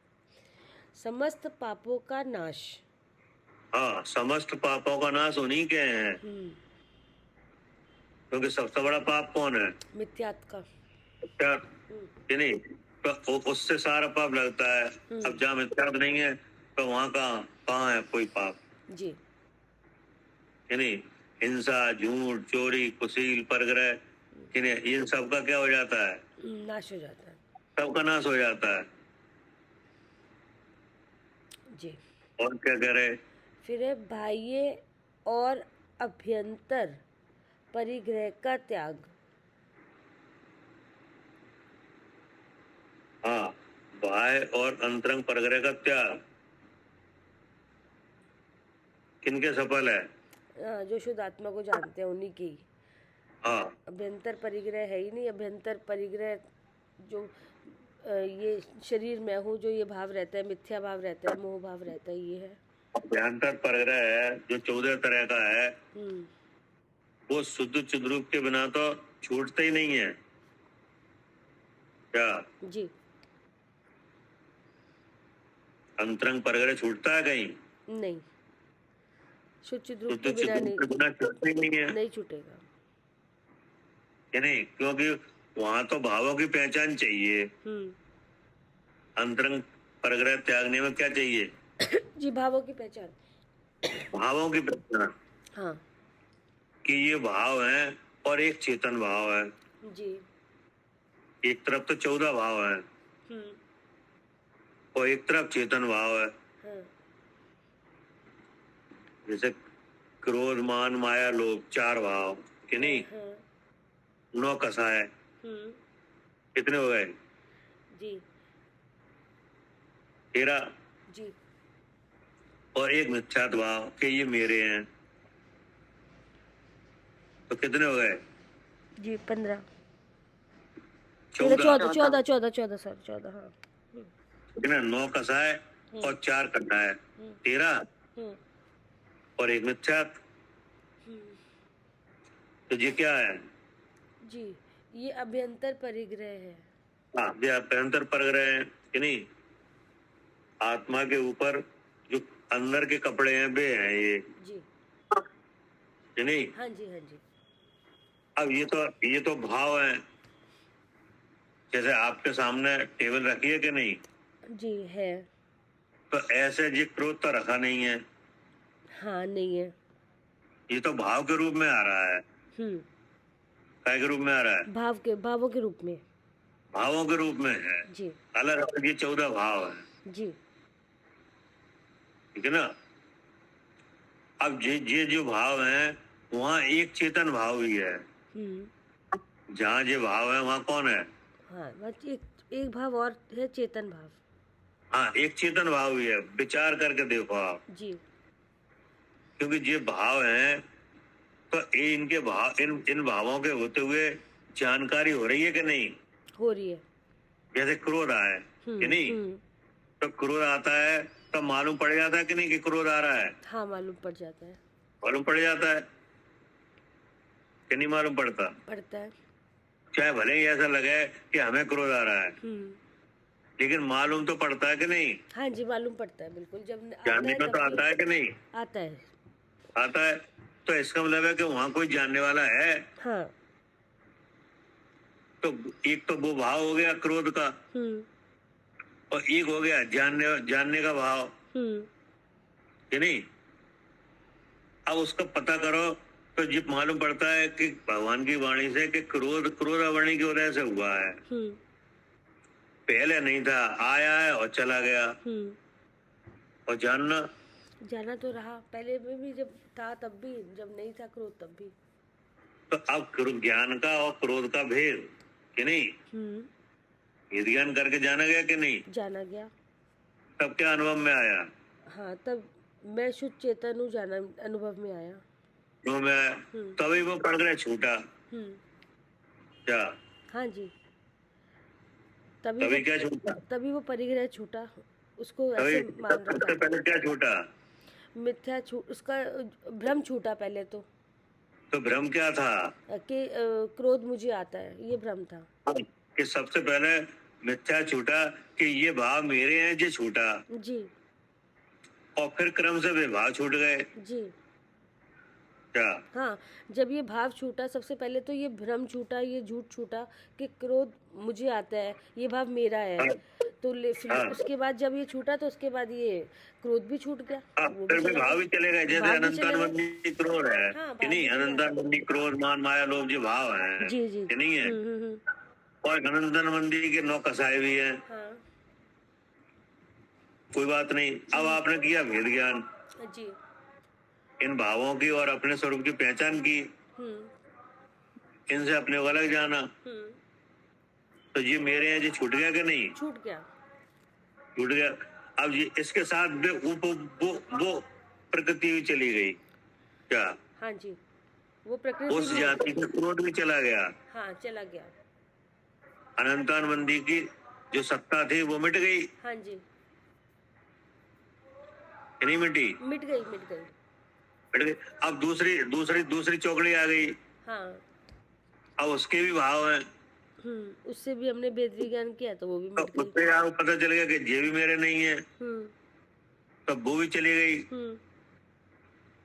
समस्त पापों का नाश। हाँ, समस्त पापों का नाश उन्हीं के हैं, क्योंकि सबसे बड़ा पाप कौन है? मिथ्यात्व का। क्या कि नहीं, तो उससे सारा पाप लगता है। अब जहाँ मिथ्यात्व नहीं है तो वहाँ कहाँ है कोई पाप? जी कि नहीं, हिंसा, झूठ, चोरी, कुशील, परग्रह कि नहीं, इन सब का क्या हो जाता है? नाश हो जाता है। सबका नाश हो जाता है। जी, और क्या करे? फिर है बाह्य और अभ्यंतर परिग्रह का त्याग। हाँ, बाह्य और अंतरंग परग्रह का त्याग किनके सफल है? जो शुद्ध आत्मा को जानते हैं उन्हीं की। हाँ, अभ्यंतर परिग्रह है ही नहीं। अभ्यंतर परिग्रह जो ये शरीर में हूँ, जो ये भाव रहता है, मिथ्या भाव रहता है, मोह भाव रहता है, ये है। अभ्यंतर परग्रह है जो 14 तरह का है, वो शुद्ध चिद्रूप के बिना तो छूटते ही नहीं है। क्या जी, अंतरंग परग्रह छूटता है कहीं? नहीं, शुद्ध चिद्रूप शुद्ध के बिना चिद्रूप के बिना छूटता ही नहीं है, नहीं छूटेगा। कि नहीं, क्योंकि वहां तो भावों की पहचान चाहिए। अंतरंग परग्रह त्यागने में क्या चाहिए? जी, भावों की पहचान। भावों की पहचान, हाँ कि ये भाव है और एक चेतन भाव है। जी। एक तरफ तो 14 भाव है और एक तरफ चेतन भाव है। हाँ जैसे क्रोध, मान, माया, लोभ, 4 भाव कि नहीं, 9 कसाय, कितने हो गए? जी 13। जी और एक मिथ्यात्व भाव कि ये मेरे हैं, तो कितने हो गए? जी 15 14। 14 सर 14। हाँ कितने? 9 कसाय और 4 कटाय, 13 और एक मिथ्यात्व। तो ये क्या है? जी, ये अभ्यंतर परिग्रह है। हाँ, ये अभ्यंतर परग्रह है कि नहीं। आत्मा के ऊपर जो अंदर के कपड़े हैं वे हैं ये, जी कि नहीं। हाँ जी हाँ जी। अब ये तो भाव है। जैसे आपके सामने टेबल रखी है कि नहीं, जी है। तो ऐसे जी क्रोध तो रखा नहीं है, हाँ नहीं है। ये तो भाव के रूप में आ रहा है। क्या के रूप में आ रहा है? भावों के रूप में। भावों के रूप में है। जी अलग अलग ये 14 भाव है, जी। ठीक है ना। अब ये जो भाव है वहाँ एक चेतन भाव भी है। जहाँ ये भाव है वहाँ कौन है? हाँ, बस एक भाव और है, चेतन भाव। हाँ, एक चेतन भाव भी है, विचार करके देखो आप, जी। क्योंकि ये भाव हैं तो ये इनके भाव, इन भावों के होते हुए जानकारी हो रही है कि नहीं? हो रही है। जैसे क्रोध आए कि नहीं, हम्म। तो क्रोध आता है तो मालूम पड़ जाता है कि नहीं कि क्रोध आ रहा है? हाँ, मालूम पड़ जाता है। मालूम पड़ जाता है कि नहीं मालूम पड़ता? पड़ता है। चाहे भले ही ऐसा लगे कि हमें क्रोध आ रहा है, लेकिन मालूम तो पड़ता है कि नहीं? हाँ जी, मालूम पड़ता है बिल्कुल। जब आता जानने है में तो तब आता है कि नहीं? आता है। आता है। तो इसका मतलब है कि वहां कोई जानने वाला है। हाँ। तो एक तो वो भाव हो गया क्रोध का, और एक हो गया जानने का भाव, कि नहीं? अब उसका पता करो तो ये मालूम पड़ता है कि भगवान की वाणी से कि क्रोधावणी की वजह से हुआ है। पहले नहीं था, आया है और चला गया। और जाना तो रहा पहले में भी, जब था तब भी, जब नहीं था क्रोध तब भी। तो अब ज्ञान का और क्रोध का भेद, कि नहीं? ये ज्ञान करके जाना गया कि नहीं? जाना गया। तब क्या अनुभव में आया? हाँ, तब मैं शुद्ध चेतन हूँ, जाना अनुभव में आया। तो मैं तभी वो परिग्रह छूटा। क्या? हाँ जी। तभी क्या छूटा? तभी वो परिग्रह छूटा, उसको तभी ऐसे मान सबसे रखा। पहले क्या छूटा? मिथ्या उसका भ्रम छूटा पहले तो, तो भ्रम क्या था? कि क्रोध मुझे आता है, ये भ्रम था। कि सबसे पहले मिथ्या छूटा कि ये भाव मेरे हैं, ये छूटा। जी। और फिर क्रम से वे भाव छूट गए। जी। क्या? हाँ, जब ये भाव छूटा, सबसे पहले तो ये भ्रम छूटा, ये झूठ छूटा कि क्रोध मुझे आता है, ये भाव मेरा है। तो फिर उसके बाद जब ये छूटा तो उसके बाद ये क्रोध भी छूट गया। वो फिर भी भी भाव भी चले गए, जैसे अनंतानंदी क्रोध है, हाँ, कि नहीं? अनंतानंदी क्रोध, मान, माया, लोभ जो भाव है, जी जी, कि नहीं है? और अनंतानंदी के 9 कसाए भी हैं। हाँ कोई बात नहीं। अब आपने किया भेद ज्ञान, जी। इन भावों की और अपने स्वरूप की पहचान की, इनसे अपने को अलग जाना, तो ये मेरे हैं, ये छूट गया कि नहीं? छूट गया। छूट गया। अब ये इसके साथ वो प्रकृति भी चली गई। क्या? हाँ जी, वो प्रकृति उस जाति का क्रोध भी चला गया। हाँ, चला गया। अनंतानंदी की जो सत्ता थी वो मिट गई। हाँ जी, नहीं मिटी? मिट गई, मिट गई। मिट गई। अब दूसरी चौकड़ी आ गई। हाँ। अब उसके भी भाव हैं। उससे भी हमने भेद विज्ञान किया तो वो भी मिट गई। उससे आपको पता चल गया कि ये भी मेरे नहीं है, तब वो भी चली गई। तो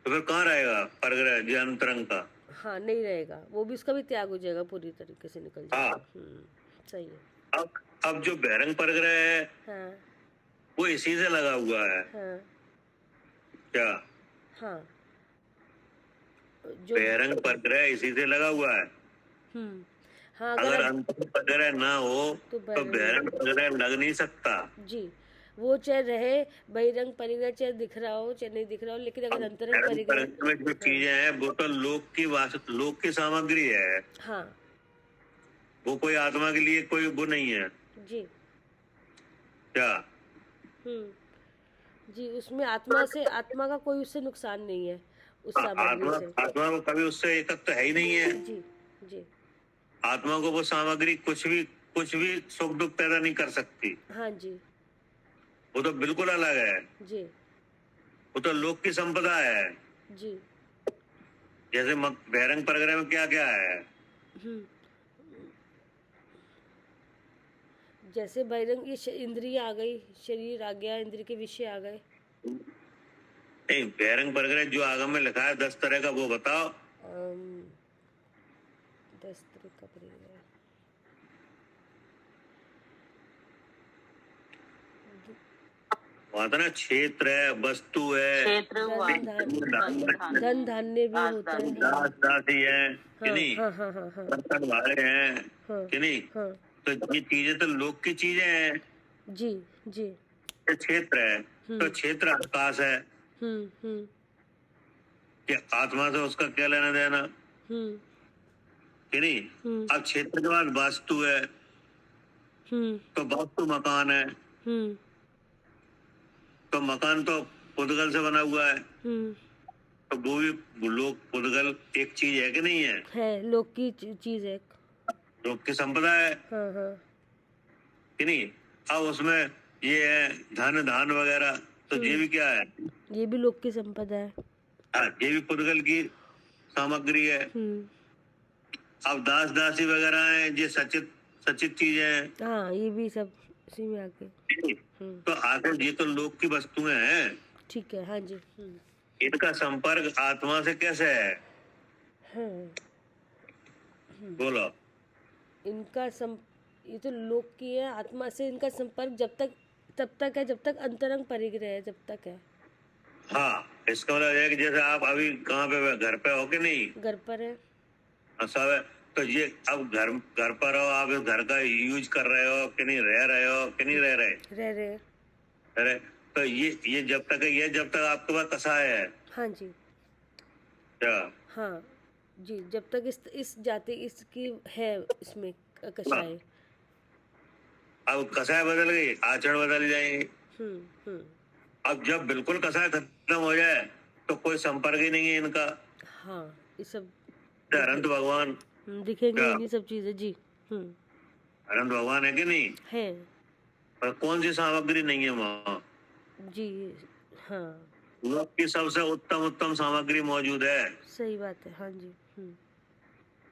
फिर कहाँ रहेगा परग्रह ज्ञान अंतरंग का? हाँ, नहीं रहेगा, वो भी, उसका भी त्याग हो जाएगा, पूरी तरीके से निकल जाएगा। हाँ। सही है। अब जो बहरंग परग्रह है, हाँ। वो इसी से लगा हुआ है। हाँ। क्या? हाँ, जो बहरंग परग्रह इसी से लगा हुआ है। हाँ, अगर अंतर परग्रह ना हो तो बहरंग परग्रह लग नहीं सकता। जी, वो चाहे रहे बहिरंग परिग्रह, चाहे दिख रहा हो चाहे नहीं दिख रहा हो, लेकिन अगर अंतरंग परिग्रह में जो चीजें हैं वो तो लोक की सामग्री है। हाँ। वो कोई आत्मा के लिए कोई वो नहीं है। जी। क्या? जी, उसमें आत्मा का कोई उससे नुकसान नहीं है, उस सामग्री से। आत्मा को कभी उससे एकत्व है ही नहीं है। जी जी। आत्मा को वो सामग्री कुछ भी सुख दुख पैदा नहीं कर सकती। हाँ जी। वो तो बिल्कुल अलग है। जी। वो तो लोक की संपदा है। जी। जैसे बहरंग परग्रह में क्या क्या है? जैसे बहिरंग, ये इंद्रिय आ गई, शरीर आ गया, इंद्रिय के विषय आ गए। नहीं, बहरंग परग्रह जो आगम में लिखा है 10 तरह का, वो बताओ। 10 तरह का परिग्रह। वहाँ था ना, क्षेत्र है, वस्तु है, क्षेत्र धन धान्य भी होता है। दास दासी है, कि नहीं? हाँ हाँ हाँ हाँ। बर्तन वाले हैं, कि नहीं? तो ये चीजें तो लोक की चीजें हैं। जी जी। ये क्षेत्र है, तो क्षेत्र आकाश है। कि आत्मा से उसका क्या लेना देना, कि नहीं? अब क्षेत्र के बाद वास्तु है, तो वास्तु मकान है, तो मकान तो पुद्गल से बना हुआ है, तो वो भी लोक पुद्गल एक चीज है कि नहीं है? लोक की चीज है। लोक की संपदा है हाँ हाँ कि नहीं? अब उसमें ये है धन धान वगैरह, तो ये भी क्या है? ये भी लोक की संपदा है। हाँ, ये भी पुद्गल की सामग्री है। अब दास दासी वगैरह है, ये सचित सचित चीजें हैं। हाँ, ये भी सब इसी में आके। तो आखिर ये तो लोक की वस्तुएं हैं, ठीक है। हाँ जी। इनका संपर्क आत्मा से कैसे है? हाँ, बोलो। ये तो लोक की है, आत्मा से इनका संपर्क तब तक है जब तक अंतरंग परिग्रह है, जब तक है। हाँ, इसका मतलब है कि जैसे आप अभी कहाँ पे, घर पे हो कि नहीं? घर पर है। सब है। तो ये अब घर पर हो, आप इस घर का यूज कर रहे हो कि नहीं, रह रहे हो कि नहीं रह रहे? अरे तो ये जब तक है, ये जब तक आपके पास कसाय है। हाँ जी। क्या? हाँ जी, जब तक इस जाति इसकी है, इसमें कषाय। अब कसाय बदल गई, आचरण बदल जाएंगे। अब जब बिल्कुल कसाय खत्म हो जाए तो कोई संपर्क ही नहीं है इनका। हाँ, ये सब अनंत भगवान दिखेंगे नहीं, सब चीजें जी। अनंत भगवान है कि नहीं है पर कौन सी सामग्री नहीं है वहाँ? जी। हाँ, लोक की सबसे उत्तम सामग्री मौजूद है। सही बात है। हाँ जी।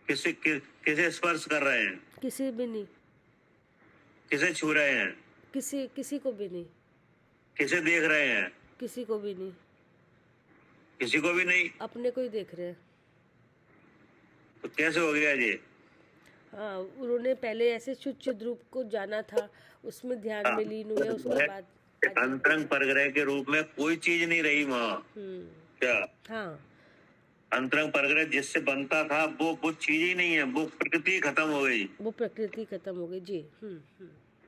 किसे स्पर्श कर रहे हैं? किसी भी नहीं, किसे छू रहे हैं? किसी को भी नहीं, किसे देख रहे हैं? किसी को भी नहीं, किसी को भी नहीं। अपने को ही देख रहे हैं। तो कैसे हो गया ये? हाँ, उन्होंने पहले ऐसे शुद्ध रूप को जाना था, उसमें ध्यान में लीन हुए, उसके बाद अंतरंग परग्रह के रूप में कोई चीज नहीं रही वहाँ। क्या? हाँ, अंतरंग परग्रह जिससे बनता था वो चीज ही नहीं है, वो प्रकृति खत्म हो गई। वो प्रकृति खत्म हो गई जी।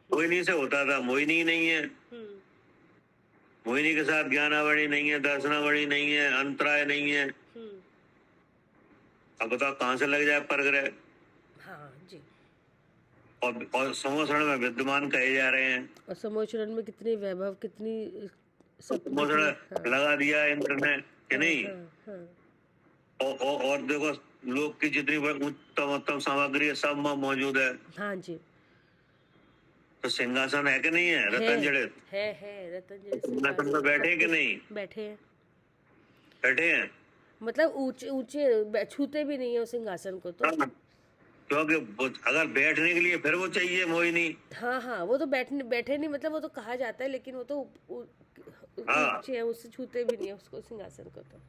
मोहिनी से होता था, मोहिनी नहीं है। मोहिनी के साथ ज्ञानावली नहीं है, दर्शनावली नहीं है, अंतराय नहीं है। अब बताओ कहाँ से लग जाए परग्रह? हाँ जी। और समोसरण में विद्यमान कहे जा रहे हैं। और समोचरण में कितनी वैभव, कितनी समोसरण लगा दिया इंद्र ने कि नहीं? और देखो लोक की जितनी उत्तम सामग्री है सब मौजूद है। हाँ जी। तो सिंहासन है कि नहीं है? रतन जड़ित है रतन जड़ित सिंहासन पर बैठे कि नहीं? बैठे हैं मतलब ऊंचे छूते भी नहीं है उस सिंहासन को तो। क्योंकि अगर बैठने के लिए फिर वो चाहिए मोहिनी। हाँ, वो तो बैठे नहीं, मतलब वो तो कहा जाता है, लेकिन वो तो ऊंचे है, उससे छूते भी नहीं है उसको, सिंहासन को तो।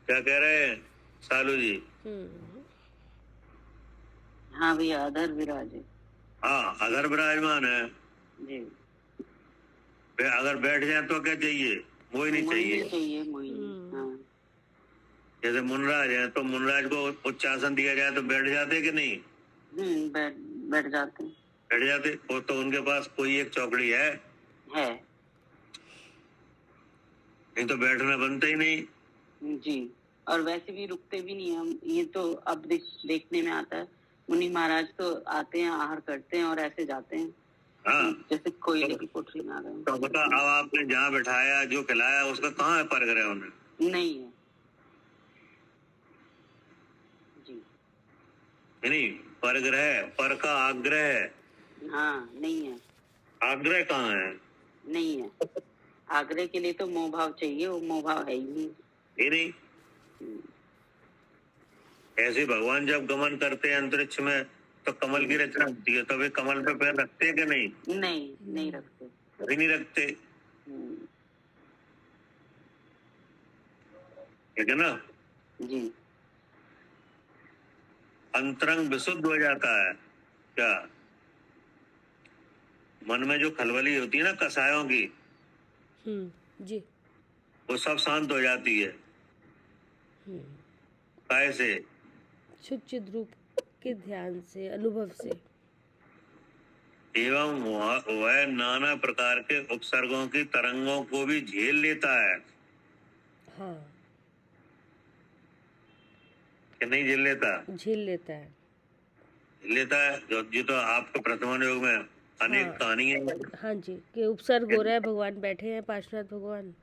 क्या कह रहे हैं सालू जी? हाँ भैया, अधर विराजे। हाँ, अधर विराजमान है जी। अगर बैठ जाए तो क्या चाहिए? मोहिनी चाहिए। मोहिनी। हाँ। जैसे मुनराज है तो मुनराज को उच्चासन दिया जाए तो बैठ जाते कि नहीं? बैठ जाते। वो तो उनके पास कोई एक चौकड़ी है। नहीं तो बैठना बनता ही नहीं जी। और वैसे भी रुकते भी नहीं हम, ये तो अब देखने में आता है। मुनि महाराज तो आते हैं, आहार करते हैं और ऐसे जाते हैं। हाँ, जैसे कोयले की कोठरी में आ गए। तो बता, अब आपने जहाँ बैठाया, जो खिलाया, उसका कहाँ है परग्रह? उन्हें नहीं है जी। नहीं, परग्रह, पर का आग्रह। हाँ, नहीं है। आग्रह कहाँ है? नहीं है। आग्रह के लिए तो मोह भाव चाहिए, वो मोह भाव है ही नहीं। ऐसे भगवान जब गमन करते हैं अंतरिक्ष में तो कमल की रचना होती है, तो वे कमल पे पैर रखते हैं कि नहीं? नहीं रखते। कभी नहीं रखते, ठीक है ना? जी। अंतरंग विशुद्ध हो जाता है। क्या? मन में जो खलबली होती है ना कसायों की, जी, वो सब शांत हो जाती है। कैसे? शुद्ध रूप के ध्यान से, अनुभव से। एवं वह नाना प्रकार के उपसर्गों की तरंगों को भी झेल लेता है। हाँ, कि नहीं झेल लेता? झेल लेता है। जो तो आपको प्रथम योग में अनेक हाँ कहानी है। हाँ जी, कि उपसर्ग हो रहा है, भगवान बैठे हैं पार्श्वनाथ भगवान,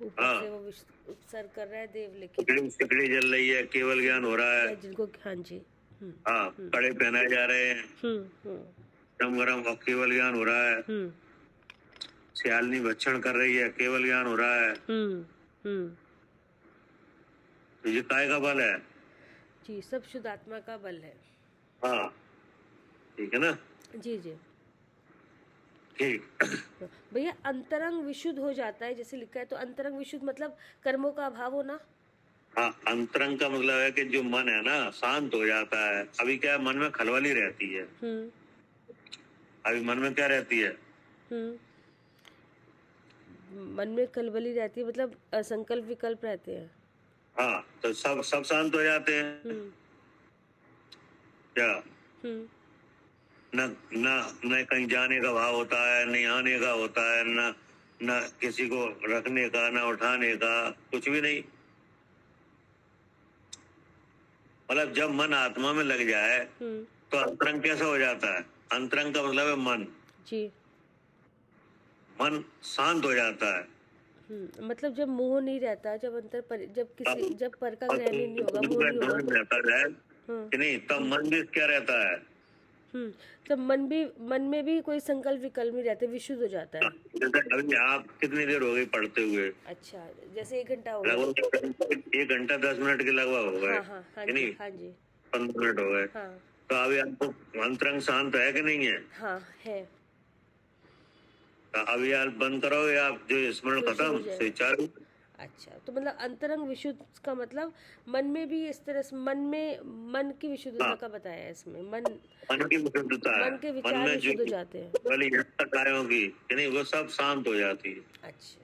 ऊपर हाँ, से वो उपसर्ग कर रहा है देव लेकिन सिकड़ी सिकड़ी जल रही है, केवल ज्ञान हो रहा है। या जिनको, हाँ जी। हाँ, कड़े पहनाए जा रहे हैं, हम्म गरम गरम, और केवल ज्ञान हो रहा है। हम्म सियालनी भक्षण कर रही है, केवल ज्ञान हो रहा है। हम्म तो ये काय का बल है? जी, सब शुद्ध आत्मा का बल है। हाँ, ठीक है ना? जी जी। ठीक। भैया अंतरंग विशुद्ध हो जाता है जैसे लिखा है, तो अंतरंग विशुद्ध मतलब कर्मों का अभाव होना। हाँ, अंतरंग का मतलब है कि जो मन है ना शांत हो जाता है। अभी क्या है, मन में खलबली रहती है। अभी मन में क्या रहती है? मन में खलबली रहती है, मतलब संकल्प विकल्प रहते हैं। हाँ, तो सब सब शांत हो जाते हैं क्या? न न न कहीं जाने का भाव होता है, नहीं आने का होता है, न न किसी को रखने का, न उठाने का, कुछ भी नहीं। मतलब जब मन आत्मा में लग जाए तो अंतरंग कैसा हो जाता है? अंतरंग का मतलब है मन। जी। मन शांत हो जाता है। मतलब जब मोह नहीं रहता, जब जब पर का और ग्रहण ही नहीं होगा, मोह नहीं होगा। रहता है हाँ। कि नहीं, तब मन भी क्या रहता है? तब मन में भी कोई संकल्प विकल्प नहीं रहते, विशुद्ध हो जाता है। जैसे अभी आप कितनी देर हो गई पढ़ते हुए? अच्छा, जैसे 1 घंटा हो गया। लगभग 1 घंटा 10 मिनट के लगभग हो गए, हाँ कि जी, नहीं? हाँ जी। 15 मिनट हो गए। हाँ तो अभी आपको अंतरंग शांत है कि नहीं है? हाँ है। तो अभी आप बंद करोगे, आप जो स्मरण तो शुरू हो खत्म, जाएगा। से चालू। अच्छा, तो मतलब अंतरंग विशुद्ध का मतलब मन में भी इस तरह से, मन की विशुद्धता हाँ, का बताया है इसमें। मन की विशुद्धता है। मन के मन विचार में जो विशुद्ध हो जाते हैं। वाली कार्यों की, कि नहीं, वो सब शांत हो जाती है। अच्छा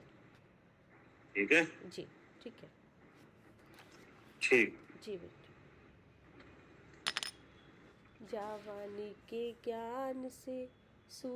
ठीक है? जी, ठीक है। ठीक। जी बेटा। जावानी के ज्ञान से